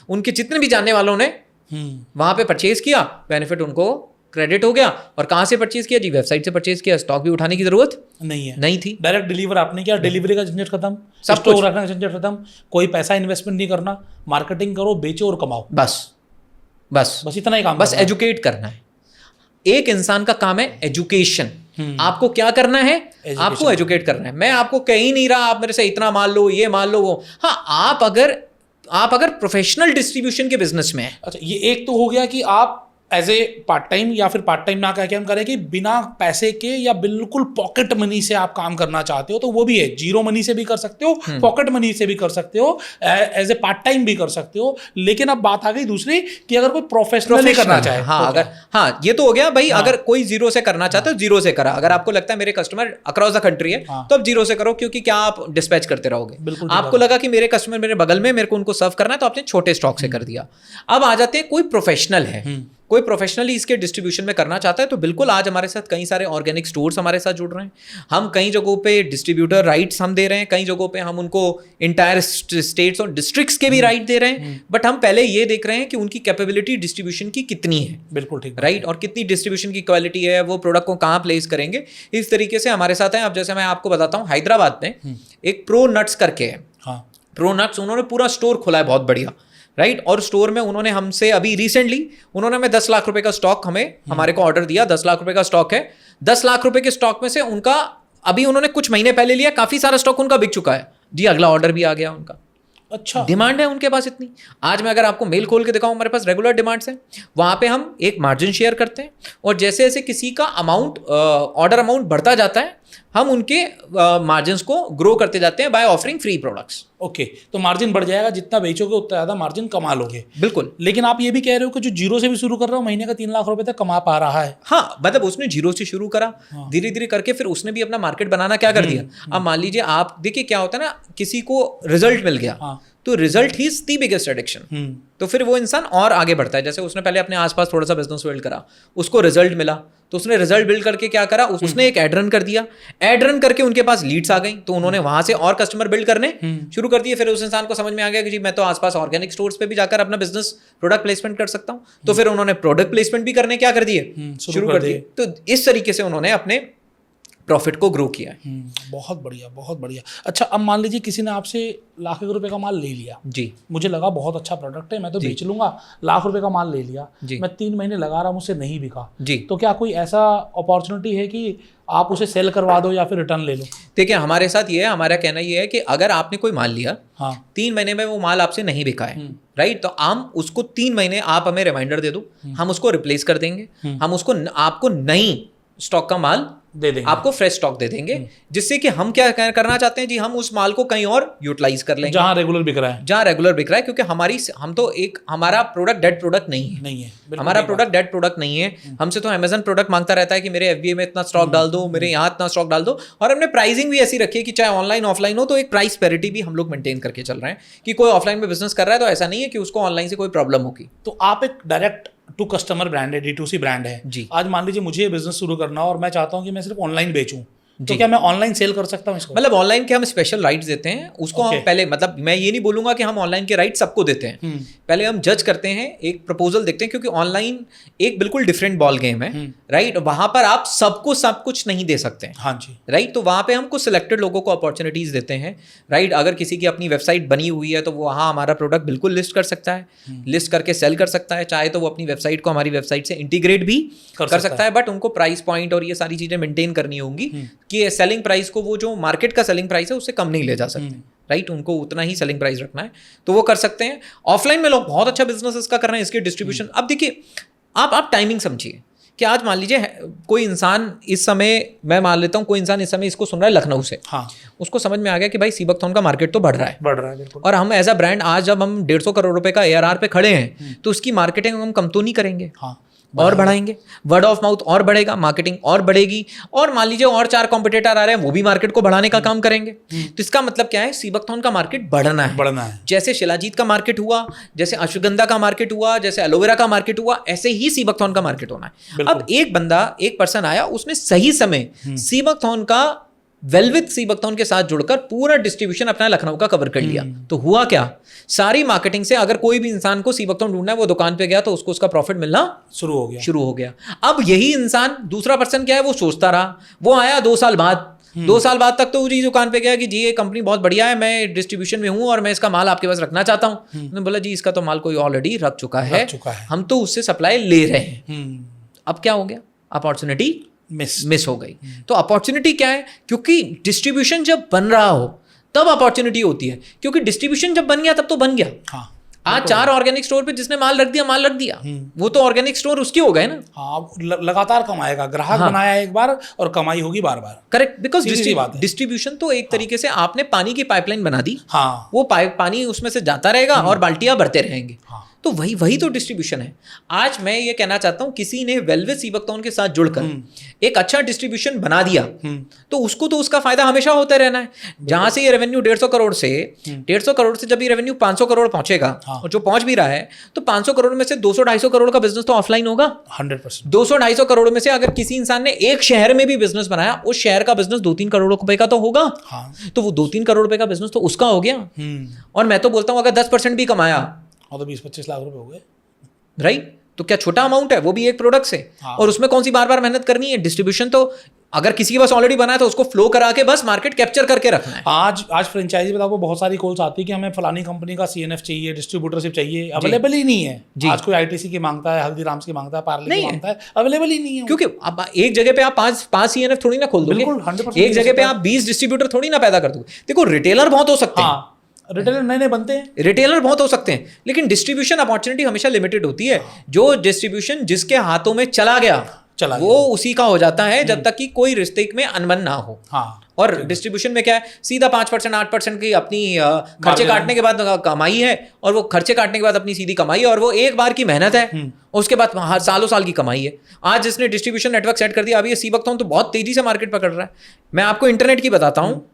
उनके जितने भी जानने वालों ने वहां पे परचेज किया, बेनिफिट उनको क्रेडिट हो गया। और कहां से परचेज किया जी, वेबसाइट से परचेज किया। स्टॉक भी उठाने की जरूरत नहीं थी, डायरेक्ट डिलीवर आपने किया, डिलीवरी का झंझट खत्म, सब कुछ रखने का झंझट खत्म, कोई पैसा इन्वेस्टमेंट नहीं करना, मार्केटिंग करो, बेचो और कमाओ, बस इतना ही काम, बस एजुकेट करना है। एक इंसान का काम है एजुकेशन। आपको क्या करना है, आपको एजुकेट करना है। मैं आपको कह ही नहीं रहा आप मेरे से इतना मान लो, ये मान लो, वो। हाँ, आप अगर प्रोफेशनल डिस्ट्रीब्यूशन के बिजनेस में है, अच्छा, ये एक तो हो गया कि आप एज ए पार्ट टाइम या फिर पार्ट टाइम ना कह के हम करें कि बिना पैसे के या बिल्कुल पॉकेट मनी से आप काम करना चाहते हो, तो वो भी है। जीरो मनी से भी कर सकते हो, पॉकेट मनी से भी कर सकते हो, एज ए पार्ट टाइम भी कर सकते हो। लेकिन अब बात आ गई दूसरी कि अगर कोई प्रोफेशनल करना चाहे, ये तो हो गया भाई। अगर कोई जीरो से करना चाहते हो, जीरो से करा। अगर आपको लगता है मेरे कस्टमर अक्रॉस द कंट्री है, तो अब जीरो से करो, क्योंकि क्या आप डिस्पैच करते रहोगे। आपको लगा कि मेरे कस्टमर मेरे बगल में, मेरे को उनको सर्व करना है, तो आपने छोटे स्टॉक से कर दिया। अब आ जाते हैं, कोई प्रोफेशनल है, कोई प्रोफेशनली इसके डिस्ट्रीब्यूशन में करना चाहता है तो बिल्कुल आज हमारे साथ कई सारे ऑर्गेनिक स्टोर्स हमारे साथ जुड़ रहे हैं। हम कई जगहों पे डिस्ट्रीब्यूटर राइट्स हम दे रहे हैं, कई जगहों पे हम उनको इंटायर स्टेट्स और डिस्ट्रिक्ट्स के भी राइट दे रहे हैं, बट हम पहले ये देख रहे हैं कि उनकी कैपेबिलिटी डिस्ट्रीब्यूशन की कितनी है। बिल्कुल ठीक, राइट, और कितनी डिस्ट्रीब्यूशन की क्वालिटी है, वो प्रोडक्ट को कहाँ प्लेस करेंगे, इस तरीके से हमारे साथ है। अब जैसे मैं आपको बताता हूँ, हैदराबाद में एक प्रो नट्स करके है। हाँ, प्रो नट्स, उन्होंने पूरा स्टोर खोला है, बहुत बढ़िया। राइट, और स्टोर में उन्होंने हमसे अभी रिसेंटली उन्होंने हमें 10 लाख रुपए का स्टॉक हमारे को ऑर्डर दिया। 10 लाख रुपए का स्टॉक है। 10 लाख रुपए के स्टॉक में से उनका अभी उन्होंने कुछ महीने पहले लिया, काफी सारा स्टॉक उनका बिक चुका है जी, अगला ऑर्डर भी आ गया उनका। अच्छा, डिमांड है उनके पास इतनी। आज मैं अगर आपको मेल खोल के दिखाऊं, हमारे पास रेगुलर डिमांड्स हैं, वहां पे हम एक मार्जिन शेयर करते हैं, और जैसे जैसे किसी का अमाउंट ऑर्डर अमाउंट बढ़ता जाता है, हम उनके मार्जिन को ग्रो करते जाते हैं by offering free products. Okay, तो मार्जिन बढ़ जाएगा, जितना बेचोगे उतना ज़्यादा मार्जिन कमा लोगे। बिल्कुल। लेकिन आप ये भी कह रहे हो कि जो जीरो से भी शुरू कर रहा हो, महीने का 3 लाख रुपए तक कमा पा रहा है। हाँ, मतलब उसने जीरो से शुरू करा, धीरे धीरे करके फिर उसने भी अपना मार्केट बनाना क्या कर दिया। अब मान लीजिए आप देखिए क्या होता है ना, किसी को रिजल्ट मिल गया, तो result he is the biggest addiction. तो फिर वो इंसान और आगे बढ़ता है। जैसे उसने पहले अपने आसपास थोड़ा सा बिजनेस बिल्ड करा, उसको रिजल्ट मिला, तो उसने रिजल्ट बिल्ड करके क्या करा, उसने एक एड रन कर दिया। एड रन करके उनके पास लीड्स आ गई, तो उन्होंने वहां से और कस्टमर बिल्ड करने शुरू कर दिए। फिर उस इंसान को समझ में आ गया कि जी मैं तो आसपास ऑर्गेनिक स्टोर्स पे भी जाकर अपना बिजनेस प्रोडक्ट प्लेसमेंट कर सकता हूं। तो फिर उन्होंने प्रोडक्ट प्लेसमेंट भी करने क्या कर दिए, शुरू कर दिए। तो इस तरीके से उन्होंने अपने प्रॉफिट को ग्रो किया है। बहुत बढ़िया, बहुत बढ़िया। अच्छा, अब मान लीजिए किसी ने आपसे लाख एक रुपए का माल ले लिया जी, मुझे लगा बहुत अच्छा प्रोडक्ट है, मैं तो बेच लूंगा, लाख रुपए का माल ले लिया, मैं 3 महीने लगा रहा, मुझसे नहीं बिका जी, तो क्या कोई ऐसा अपॉर्चुनिटी है कि आप उसे सेल करवा दो या फिर रिटर्न ले लो? देखिए हमारे साथ ये है, हमारा कहना ये है कि अगर आपने कोई माल लिया, हाँ, 3 महीने में वो माल आपसे नहीं बिका है, राइट, तो हम उसको 3 महीने आप हमें रिमाइंडर दे दो, हम उसको रिप्लेस कर देंगे। हम उसको आपको नई स्टॉक का माल दे देंगे, आपको फ्रेश स्टॉक दे देंगे, जिससे कि हम क्या करना चाहते हैं जी, हम उस माल को कहीं और यूटिलाइज कर लेंगे जहां रेगुलर बिक रहा है, क्योंकि हम तो हमारा प्रोडक्ट डेड प्रोडक्ट नहीं है। हमारा प्रोडक्ट डेड प्रोडक्ट नहीं है। हमसे तो अमेजन प्रोडक्ट मांगता रहता है कि मेरे FBA में इतना स्टॉक डाल दो, मेरे यहाँ इतना स्टॉक डाल दो, और हमने प्राइसिंग भी ऐसी रखी है कि चाहे ऑनलाइन ऑफलाइन हो, तो एक प्राइस पैरिटी भी हम लोग मेंटेन करके चल रहे हैं कि कोई ऑफलाइन में बिजनेस कर रहा है तो ऐसा नहीं है कि उसको ऑनलाइन से कोई प्रॉब्लम होगी। तो आप एक डायरेक्ट टू कस्टमर ब्रांड है, D2C ब्रांड है जी। आज मान लीजिए मुझे ये बिजनेस शुरू करना हो और मैं चाहता हूँ कि मैं सिर्फ ऑनलाइन बेचूं, तो क्या मैं ऑनलाइन सेल कर सकता हूँ इसको? मतलब ऑनलाइन के हम स्पेशल राइट्स देते हैं उसको। हम पहले, मतलब मैं ये नहीं बोलूंगा कि हम ऑनलाइन के राइट सबको देते हैं, पहले हम जज करते हैं, एक प्रपोजल देखते हैं, क्योंकि ऑनलाइन एक बिल्कुल डिफरेंट बॉल गेम है, राइट। वहां पर आप सबको सब कुछ नहीं दे सकते हैं, हाँ जी, राइट। तो वहां पे हम कुछ सिलेक्टेड लोगों को अपॉर्चुनिटीज देते हैं, राइट। अगर किसी की अपनी वेबसाइट बनी हुई है तो वो वहाँ हमारा प्रोडक्ट बिल्कुल लिस्ट कर सकता है, लिस्ट करके सेल कर सकता है, चाहे तो वो अपनी वेबसाइट को हमारी वेबसाइट से इंटीग्रेट भी कर सकता है, बट उनको प्राइस पॉइंट और ये सारी चीजें मेंटेन करनी होंगी कि सेलिंग प्राइस को वो जो मार्केट का सेलिंग प्राइस है उससे कम नहीं ले जा सकते, राइट। उनको उतना ही सेलिंग प्राइस रखना है, तो वो कर सकते हैं। ऑफलाइन में लोग बहुत अच्छा बिजनेस इसका कर रहे हैं, इसके डिस्ट्रीब्यूशन। अब देखिए आप टाइमिंग समझिए कि आज मान लीजिए कोई इंसान इस समय, मैं मान लेता हूँ कोई इंसान इस समय इसको सुन रहा है लखनऊ से, हाँ, उसको समझ में आ गया कि भाई सीबकथॉर्न का मार्केट तो बढ़ रहा है बिल्कुल। और हम एज अ ब्रांड आज जब हम 150 करोड़ रुपए का ARR पे खड़े हैं, तो उसकी मार्केटिंग हम कम तो नहीं करेंगे, हाँ, और बढ़ाएंगे, वर्ड ऑफ माउथ और बढ़ेगा, मार्केटिंग और बढ़ेगी, और मान लीजिए और 4 कॉम्पिटिटर आ रहे हैं, वो भी मार्केट को बढ़ाने का काम करेंगे। तो इसका मतलब क्या है, सीबकथॉर्न का मार्केट बढ़ना है। जैसे शिलाजीत का मार्केट हुआ, जैसे अश्वगंधा का मार्केट हुआ, जैसे एलोवेरा का मार्केट हुआ, ऐसे ही सीबकथॉर्न का मार्केट होना है। अब एक पर्सन आया, उसने सही समय सीबकथॉर्न का वेलविथ सीबकथॉर्न के साथ जुड़कर पूरा डिस्ट्रीब्यूशन अपना लखनऊ का कवर कर लिया। तो हुआ क्या, सारी मार्केटिंग से अगर कोई भी इंसान को सीबकथॉर्न ढूंढना है, वो दुकान पे गया तो उसको उसका प्रॉफिट मिलना शुरू हो गया। अब यही इंसान, दूसरा पर्सन क्या है, वो सोचता रहा, वो आया 2 साल बाद, 2 साल बाद तक तो वो जी दुकान पे गया कि जी ये कंपनी बहुत बढ़िया है, मैं डिस्ट्रीब्यूशन में हूँ और मैं इसका माल आपके पास रखना चाहता हूँ। उन्होंने बोला जी इसका तो माल कोई ऑलरेडी रख चुका है, हम तो उससे सप्लाई ले रहे हैं। अब क्या हो गया, अपॉर्चुनिटी मिस हो गई। तो अपॉर्चुनिटी क्या है, क्योंकि डिस्ट्रीब्यूशन जब बन रहा हो तब अपॉर्चुनिटी होती है, क्योंकि डिस्ट्रीब्यूशन जब बन गया तब तो बन गया। हाँ, आज 4 ऑर्गेनिक स्टोर पे जिसने माल रख दिया, वो तो ऑर्गेनिक स्टोर उसके हो गए ना। हाँ, लगातार कमाएगा, ग्राहक बनाया एक बार और कमाई होगी बार बार। करेक्ट, बिकॉज डिस्ट्रीब्यूशन तो एक तरीके से आपने पानी की पाइपलाइन बना दी, हाँ, वो पानी उसमें से जाता रहेगा और बाल्टियां भरते रहेंगे। तो वही तो डिस्ट्रीब्यूशन है। आज मैं ये कहना चाहता हूं, किसी ने वेलवेज सीबकथॉर्न के साथ जुड़कर एक अच्छा डिस्ट्रीब्यूशन बना दिया तो उसको तो उसका फायदा हमेशा होता रहना है। जहां से ये रेवेन्यू 150 करोड़ से जब ये रेवेन्यू 500 करोड़ पहुंचेगा, और जो पहुंच भी रहा है, तो 500 करोड़ में से 200-250 करोड़ का बिजनेस तो ऑफलाइन होगा। 100%। 200-250 करोड़ में से अगर किसी इंसान ने एक शहर में भी बिजनेस बनाया, उस शहर का बिजनेस 2-3 करोड़ रुपए का तो होगा। तो वो 2-3 करोड़ रुपए का बिजनेस तो उसका हो गया। और मैं तो बोलता हूं अगर 10% भी कमाया तो 20-25 लाख रुपए हो गए, राइट? तो क्या छोटा अमाउंट है? वो भी एक प्रोडक्ट से। और उसमें कौन सी बार बार मेहनत करनी है? डिस्ट्रीब्यूशन तो अगर किसी के पास ऑलरेडी बना है तो उसको फ्लो करा के बस मार्केट कैप्चर करके रखना है। आज फ्रेंचाइजी में आपको बहुत सारी कॉल्स आती है कि हमें फलानी कंपनी का CNF चाहिए, डिस्ट्रीब्यूटरशिप चाहिए, अवेलेबल ही नहीं है। आज कोई ITC की मांगता है, हल्दीराम्स की मांगता है, पार्ले की मांगता है, अवेलेबल ही नहीं है। क्योंकि अब एक जगह पे आप पांच CNF थोड़ी ना खोल दोगे। बिल्कुल 100%। एक जगह पे आप 20 डिस्ट्रीब्यूटर थोड़ी ना पैदा कर दोगे। देखो रिटेलर बहुत हो सकते हैं, रिटेलर नए बनते हैं, रिटेलर बहुत हो सकते हैं, लेकिन डिस्ट्रीब्यूशन अपॉर्चुनिटी हमेशा लिमिटेड होती है। जो डिस्ट्रीब्यूशन जिसके हाथों में चला गया वो उसी का हो जाता है, जब तक कि कोई रिश्ते में अनबन ना हो। और डिस्ट्रीब्यूशन में क्या है, सीधा 5% 8% की अपनी खर्चे काटने के बाद कमाई है, और वो खर्चे काटने के बाद अपनी सीधी कमाई है, और वो एक बार की मेहनत है, उसके बाद सालों साल की कमाई है। आज जिसने डिस्ट्रीब्यूशन नेटवर्क सेट कर दिया, अभी ये सीबकथॉर्न तो बहुत तेजी से मार्केट पकड़ रहा है। मैं आपको इंटरनेट की बताता हूँ,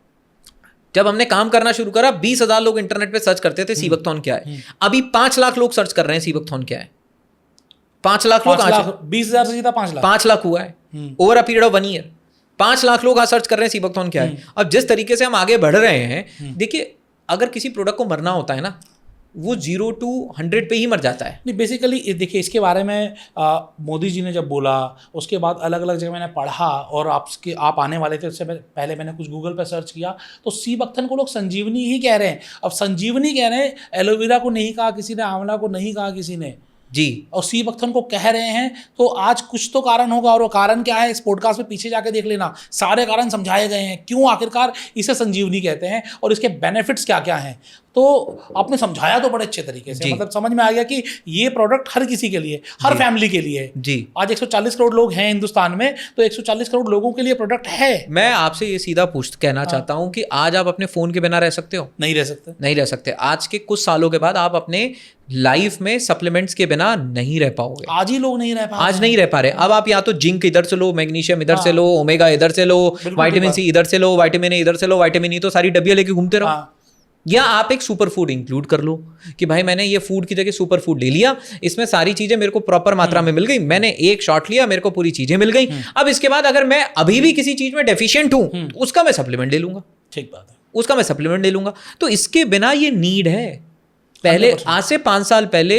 जब हमने काम करना शुरू करा 20,000 लोग इंटरनेट पे सर्च करते थे सीबकथॉर्न क्या है। अभी 5 लाख लोग सर्च कर रहे हैं सीबकथॉर्न क्या है। 5 लाख लोग, 20,000 से सीधा 5 लाख हुआ है over a period of 1 year. 5 lakh लोग आज सर्च कर रहे हैं सीबकथॉर्न क्या है। अब जिस तरीके से हम आगे बढ़ रहे हैं, देखिए अगर किसी प्रोडक्ट को मरना होता है ना, वो 0 to 100 पे ही मर जाता है। नहीं, बेसिकली देखिए इसके बारे में मोदी जी ने जब बोला, उसके बाद अलग अलग जगह मैंने पढ़ा, और आप आने वाले थे उससे पहले मैंने कुछ गूगल पे सर्च किया, तो सीबकथॉर्न को लोग संजीवनी ही कह रहे हैं। अब संजीवनी कह रहे हैं, एलोवेरा को नहीं कहा किसी ने, आंवला को नहीं कहा किसी ने जी, और सीबकथॉर्न को कह रहे हैं। तो आज कुछ तो कारण होगा, और वो कारण क्या है इस पॉडकास्ट में पीछे जाके देख लेना, सारे कारण समझाए गए हैं क्यों आखिरकार इसे संजीवनी कहते हैं और इसके बेनिफिट्स क्या क्या हैं। तो आपने समझाया तो बड़े अच्छे तरीके से, मतलब समझ में आ गया कि ये प्रोडक्ट हर किसी के लिए, हर फैमिली के लिए जी। आज 140 करोड़ लोग हैं हिंदुस्तान में, तो 140 करोड़ लोगों के लिए प्रोडक्ट है। मैं आपसे ये सीधा कहना चाहता हूं कि आज आप अपने फोन के बिना रह सकते हो? नहीं रह सकते, नहीं रह सकते। आज के कुछ सालों के बाद आप अपने लाइफ में सप्लीमेंट्स के बिना नहीं रह पाओगे। आज ही लोग नहीं रह पा रहे, आज नहीं रह पा रहे। अब आप या तो जिंक इधर से लो, मैग्नीशियम इधर से लो, ओमेगा इधर से लो, विटामिन सी इधर से लो, विटामिन ए इधर से लो, विटामिन ई तो सारी डब्बियां लेके घूमते रहो। या आप एक सुपर फूड इंक्लूड कर लो कि भाई मैंने ये फूड की जगह सुपर फूड ले लिया, इसमें सारी चीजें मेरे को प्रॉपर मात्रा में मिल गई, मैंने एक शॉट लिया, मेरे को पूरी चीजें मिल गई। अब इसके बाद अगर मैं अभी भी किसी चीज में डेफिशिएंट हूं, उसका मैं सप्लीमेंट ले लूंगा। ठीक बात है, उसका मैं सप्लीमेंट ले लूंगा। तो इसके बिना ये नीड है। पहले आज से 5 साल पहले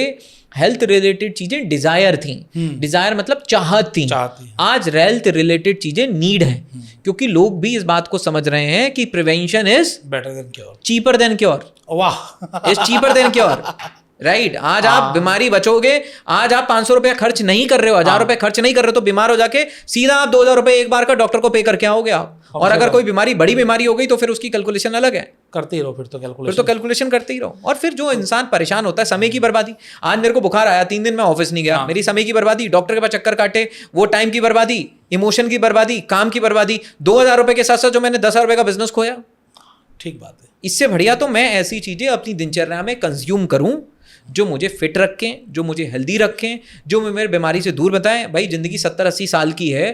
हेल्थ रिलेटेड चीजें डिजायर थी, डिजायर मतलब चाहत थी। आज हेल्थ रिलेटेड चीजें नीड है, क्योंकि लोग भी इस बात को समझ रहे हैं कि prevention is better than cure, cheaper than cure. वाह, is cheaper than cure, right. आज आप बीमारी बचोगे, आज आप 500 रुपया खर्च नहीं कर रहे हो, 1000 रुपए खर्च नहीं कर रहे हो, तो बीमार हो जाके सीधा आप 2000 रुपए एक बार का डॉक्टर को पे करके आओगे आप। और अगर कोई बीमारी, बड़ी बीमारी हो गई, तो फिर उसकी कैलकुलेशन अलग है। करते ही रहो, फिर तो कैलकुलेशन करते ही रहो। और फिर जो इंसान परेशान होता है, समय की बर्बादी। आज मेरे को बुखार आया, 3 दिन मैं ऑफिस नहीं गया, मेरी समय की बर्बादी, डॉक्टर के पास चक्कर काटे, वो टाइम की बर्बादी, इमोशन की बर्बादी, काम की बर्बादी, 2000 रुपए के साथ साथ जो मैंने 10,000 रुपए का बिजनेस खोया। ठीक बात है। इससे बढ़िया तो मैं ऐसी चीजें अपनी दिनचर्या में कंज्यूम करूं जो मुझे फिट रखें, जो मुझे हेल्दी रखें, जो मैं मेरे बीमारी से दूर बताएं। भाई जिंदगी 70-80 साल की है,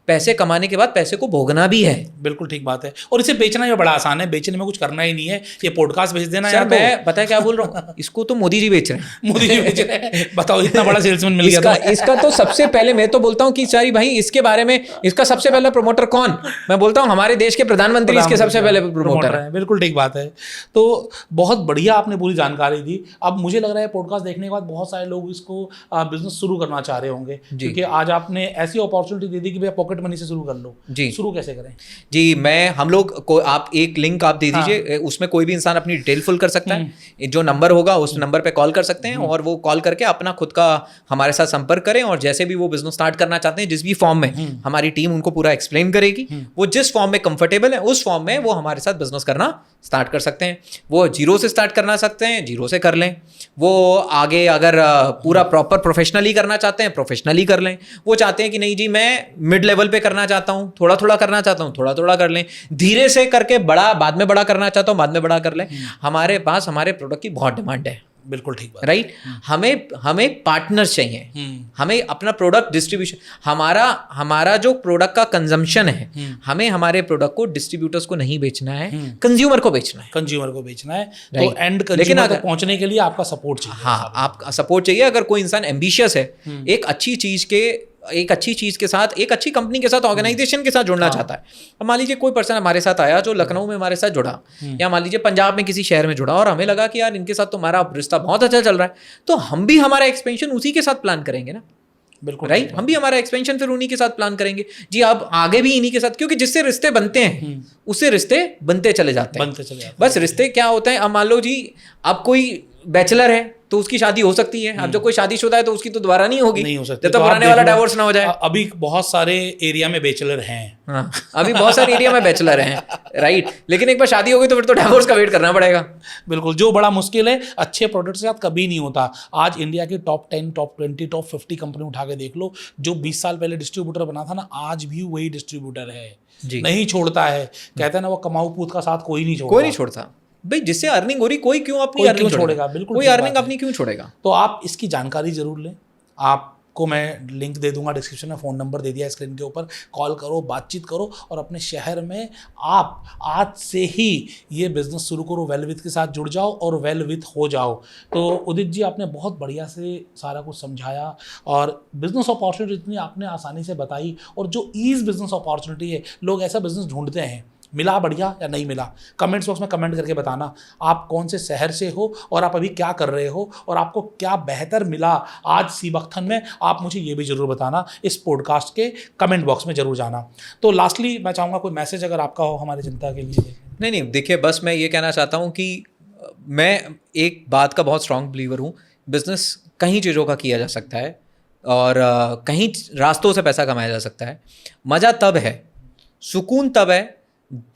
पैसे कमाने के बाद पैसे को भोगना भी है। बिल्कुल ठीक बात है। और इसे बेचना भी बड़ा आसान है, बेचने में कुछ करना ही नहीं है, ये पॉडकास्ट भेज देना है। मैं पता है क्या बोल रहा हूँ, इसको तो मोदी जी बेच रहे हैं। मोदी जी बेच रहे हैं, बताओ इतना बड़ा सेल्समैन मिल गया। इसका तो सबसे पहले मैं तो बोलता हूँ कि सारी भाई इसके बारे में, इसका सबसे पहला प्रमोटर कौन? मैं बोलता हूँ हमारे देश के प्रधानमंत्री इसके सबसे पहले प्रमोटर है। बिल्कुल ठीक बात है। तो बहुत बढ़िया आपने पूरी जानकारी दी। अब मुझे लग रहा है पॉडकास्ट देखने के बाद बहुत सारे लोग इसको बिजनेस शुरू करना चाह रहे होंगे, क्योंकि आज आपने ऐसी अपॉर्चुनिटी दे दी कि भैया पॉकेट मनी से शुरू कर लो। जी, शुरू कैसे करें? जी, मैं हम लोग को आप एक लिंक आप दे दीजिए, उसमें कोई भी इंसान अपनी डिटेल फिल कर सकता है। जो नंबर होगा उस नंबर पे कॉल कर सकते हैं, और वो कॉल करके अपना खुद का हमारे साथ संपर्क करें, और जैसे भी वो बिजनेस स्टार्ट करना चाहते हैं, जिस भी फॉर्म में, हमारी टीम उनको पूरा एक्सप्लेन करेगी। वो जिस फॉर्म में कंफर्टेबल है उस फॉर्म में वो हमारे साथ बिजनेस करना स्टार्ट कर सकते हैं। वो 0 से स्टार्ट करना सकते हैं, 0 से कर लें। वो आगे अगर पूरा प्रॉपर प्रोफेशनली करना चाहते हैं, प्रोफेशनली कर लें। वो चाहते हैं कि नहीं जी मैं मिड लेवल पे करना चाहता हूँ, थोड़ा थोड़ा करना चाहता हूँ, थोड़ा थोड़ा कर लें। धीरे से करके बड़ा, बाद में बड़ा करना चाहता हूँ, बाद में बड़ा कर लें। हमारे पास हमारे प्रोडक्ट की बहुत डिमांड है। बिल्कुल ठीक बात। राइट। हमें पार्टनर्स चाहिए, हमें अपना प्रोडक्ट डिस्ट्रीब्यूशन, हमारा जो प्रोडक्ट का कंजम्पशन है, हमें हमारे प्रोडक्ट को डिस्ट्रीब्यूटर्स को नहीं बेचना है, कंज्यूमर को बेचना है। कंज्यूमर को बेचना है, तो Right. एंड लेकिन कंज्यूमर अगर तक पहुंचने के लिए आपका सपोर्ट चाहिए। हाँ, आपका सपोर्ट चाहिए। अगर कोई इंसान एम्बिशियस है, एक अच्छी चीज के साथ, एक अच्छी कंपनी के साथ, ऑर्गेनाइजेशन के साथ जुड़ना चाहता है। अब मान लीजिए कोई पर्सन हमारे साथ आया जो लखनऊ में हमारे साथ जुड़ा, या मान लीजिए पंजाब में किसी शहर में जुड़ा, और हमें लगा कि यार इनके साथ तो हमारा रिश्ता बहुत अच्छा चल रहा है, तो हम भी हमारा एक्सपेंशन उसी के साथ प्लान करेंगे ना। बिल्कुल राइट, हम भी हमारा एक्सपेंशन फिर उन्हीं के साथ प्लान करेंगे जी। आप आगे भी इन्हीं के साथ, क्योंकि जिससे रिश्ते बनते हैं उससे रिश्ते बनते चले जाते हैं। बस रिश्ते क्या होते हैं, अब मान लो जी अब कोई बैचलर है तो उसकी शादी हो सकती है, अब जो कोई शादीशुदा है तो उसकी तो दोबारा नहीं होगी, नहीं हो सकती। जब तक पुराने वाला डाइवोर्स ना हो जाए। अभी बहुत सारे एरिया में बैचलर हैं। हाँ, अभी बहुत सारे एरिया में बैचलर हैं, राइट। लेकिन एक बार शादी हो गई तो फिर तो डाइवोर्स का वेट करना पड़ेगा। बिल्कुल, जो बड़ा मुश्किल है, अच्छे प्रोडक्ट के साथ कभी नहीं होता। आज इंडिया की टॉप 10, टॉप 20, टॉप 50 कंपनी उठा के देख लो, जो 20 साल पहले डिस्ट्रीब्यूटर बना था ना, आज भी वही डिस्ट्रीब्यूटर है जी। नहीं छोड़ता है। कहते हैं ना, वो कमाऊ पूत का साथ कोई नहीं छोड़ता भाई। जिससे अर्निंग हो रही, कोई क्यों अपनी अर्निंग छोड़ेगा? बिल्कुल, कोई अर्निंग अपनी क्यों छोड़ेगा? तो आप इसकी जानकारी जरूर लें। आपको मैं लिंक दे दूंगा डिस्क्रिप्शन में, फ़ोन नंबर दे दिया स्क्रीन के ऊपर, कॉल करो, बातचीत करो, और अपने शहर में आप आज से ही ये बिज़नेस शुरू करो। वेल विथ के साथ जुड़ जाओ और वेल विथ हो जाओ। तो उदित जी, आपने बहुत बढ़िया से सारा कुछ समझाया, और बिज़नेस अपॉर्चुनिटी इतनी आपने आसानी से बताई, और जो ईज़ बिज़नेस अपॉर्चुनिटी है, लोग ऐसा बिज़नेस ढूंढते हैं। मिला बढ़िया या नहीं मिला, कमेंट्स बॉक्स में कमेंट करके बताना आप कौन से शहर से हो और आप अभी क्या कर रहे हो, और आपको क्या बेहतर मिला आज सीबकथन में। आप मुझे ये भी ज़रूर बताना, इस पॉडकास्ट के कमेंट बॉक्स में ज़रूर जाना। तो लास्टली मैं चाहूँगा कोई मैसेज अगर आपका हो हमारी जनता के लिए। नहीं, देखिए, बस मैं ये कहना चाहता हूँ कि मैं एक बात का बहुत स्ट्रांग बिलीवर हूँ, बिजनेस कई चीज़ों का किया जा सकता है, और कई रास्तों से पैसा कमाया जा सकता है। मज़ा तब है, सुकून तब है,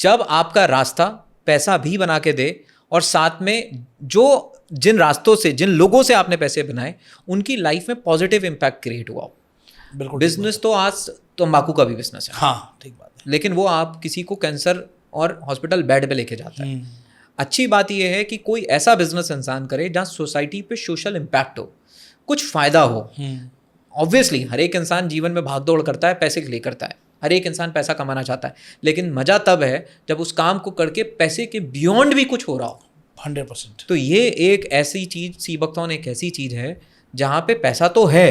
जब आपका रास्ता पैसा भी बना के दे, और साथ में जिन रास्तों से, जिन लोगों से आपने पैसे बनाए, उनकी लाइफ में पॉजिटिव इम्पैक्ट क्रिएट हुआ हो। बिल्कुल। बिजनेस तो आज तंबाकू का भी बिजनेस है, हाँ ठीक बात है, लेकिन वो आप किसी को कैंसर और हॉस्पिटल बेड पे लेके जाता है। अच्छी बात यह है कि कोई ऐसा बिजनेस इंसान करे जहाँ सोसाइटी पे सोशल इम्पैक्ट हो, कुछ फ़ायदा हो। ऑब्वियसली हर एक इंसान जीवन में भाग दौड़ करता है, पैसे के लिए करता है, हर एक इंसान पैसा कमाना चाहता है, लेकिन मज़ा तब है जब उस काम को करके पैसे के बियॉन्ड भी कुछ हो रहा हो। 100%। तो ये एक ऐसी चीज़, सीबकथॉन एक ऐसी चीज़ है जहाँ पे पैसा तो है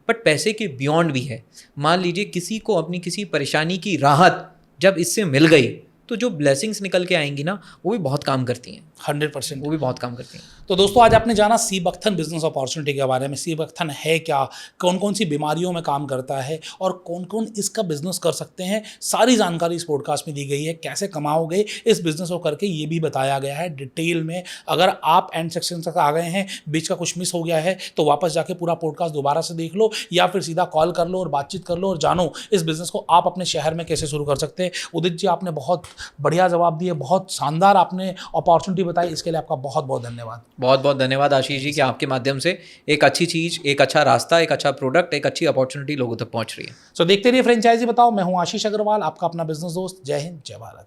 बट पैसे के बियॉन्ड भी है। मान लीजिए किसी को अपनी किसी परेशानी की राहत जब इससे मिल गई, तो जो ब्लेसिंग्स निकल के आएंगी ना, वो भी बहुत काम करती हैं। 100% वो भी बहुत काम करती हैं। तो दोस्तों, आज आपने जाना सीबकथन बिजनेस अपॉर्चुनिटी के बारे में। सीबकथन है क्या, कौन कौन सी बीमारियों में काम करता है, और कौन कौन इसका बिजनेस कर सकते हैं, सारी जानकारी इस पॉडकास्ट में दी गई है। कैसे कमाओगे इस बिजनेस को करके, ये भी बताया गया है डिटेल में। अगर आप एंड सेक्शन तक आ गए हैं, बीच का कुछ मिस हो गया है, तो वापस जाके पूरा पॉडकास्ट दोबारा से देख लो, या फिर सीधा कॉल कर लो और बातचीत कर लो, और जानो इस बिजनेस को आप अपने शहर में कैसे शुरू कर सकते हैं। उदित जी, आपने बहुत बढ़िया जवाब दिए, बहुत शानदार आपने अपॉर्चुनिटी बताई, इसके लिए आपका बहुत बहुत धन्यवाद। बहुत बहुत धन्यवाद आशीष जी कि आपके माध्यम से एक अच्छी चीज़, एक अच्छा रास्ता, एक अच्छा प्रोडक्ट, एक अच्छी अपॉर्चुनिटी लोगों तक पहुंच रही है। देखते रहिए फ्रेंचाइजी बताओ। मैं हूं आशीष अग्रवाल, आपका अपना बिजनेस दोस्त। जय हिंद, जय भारत।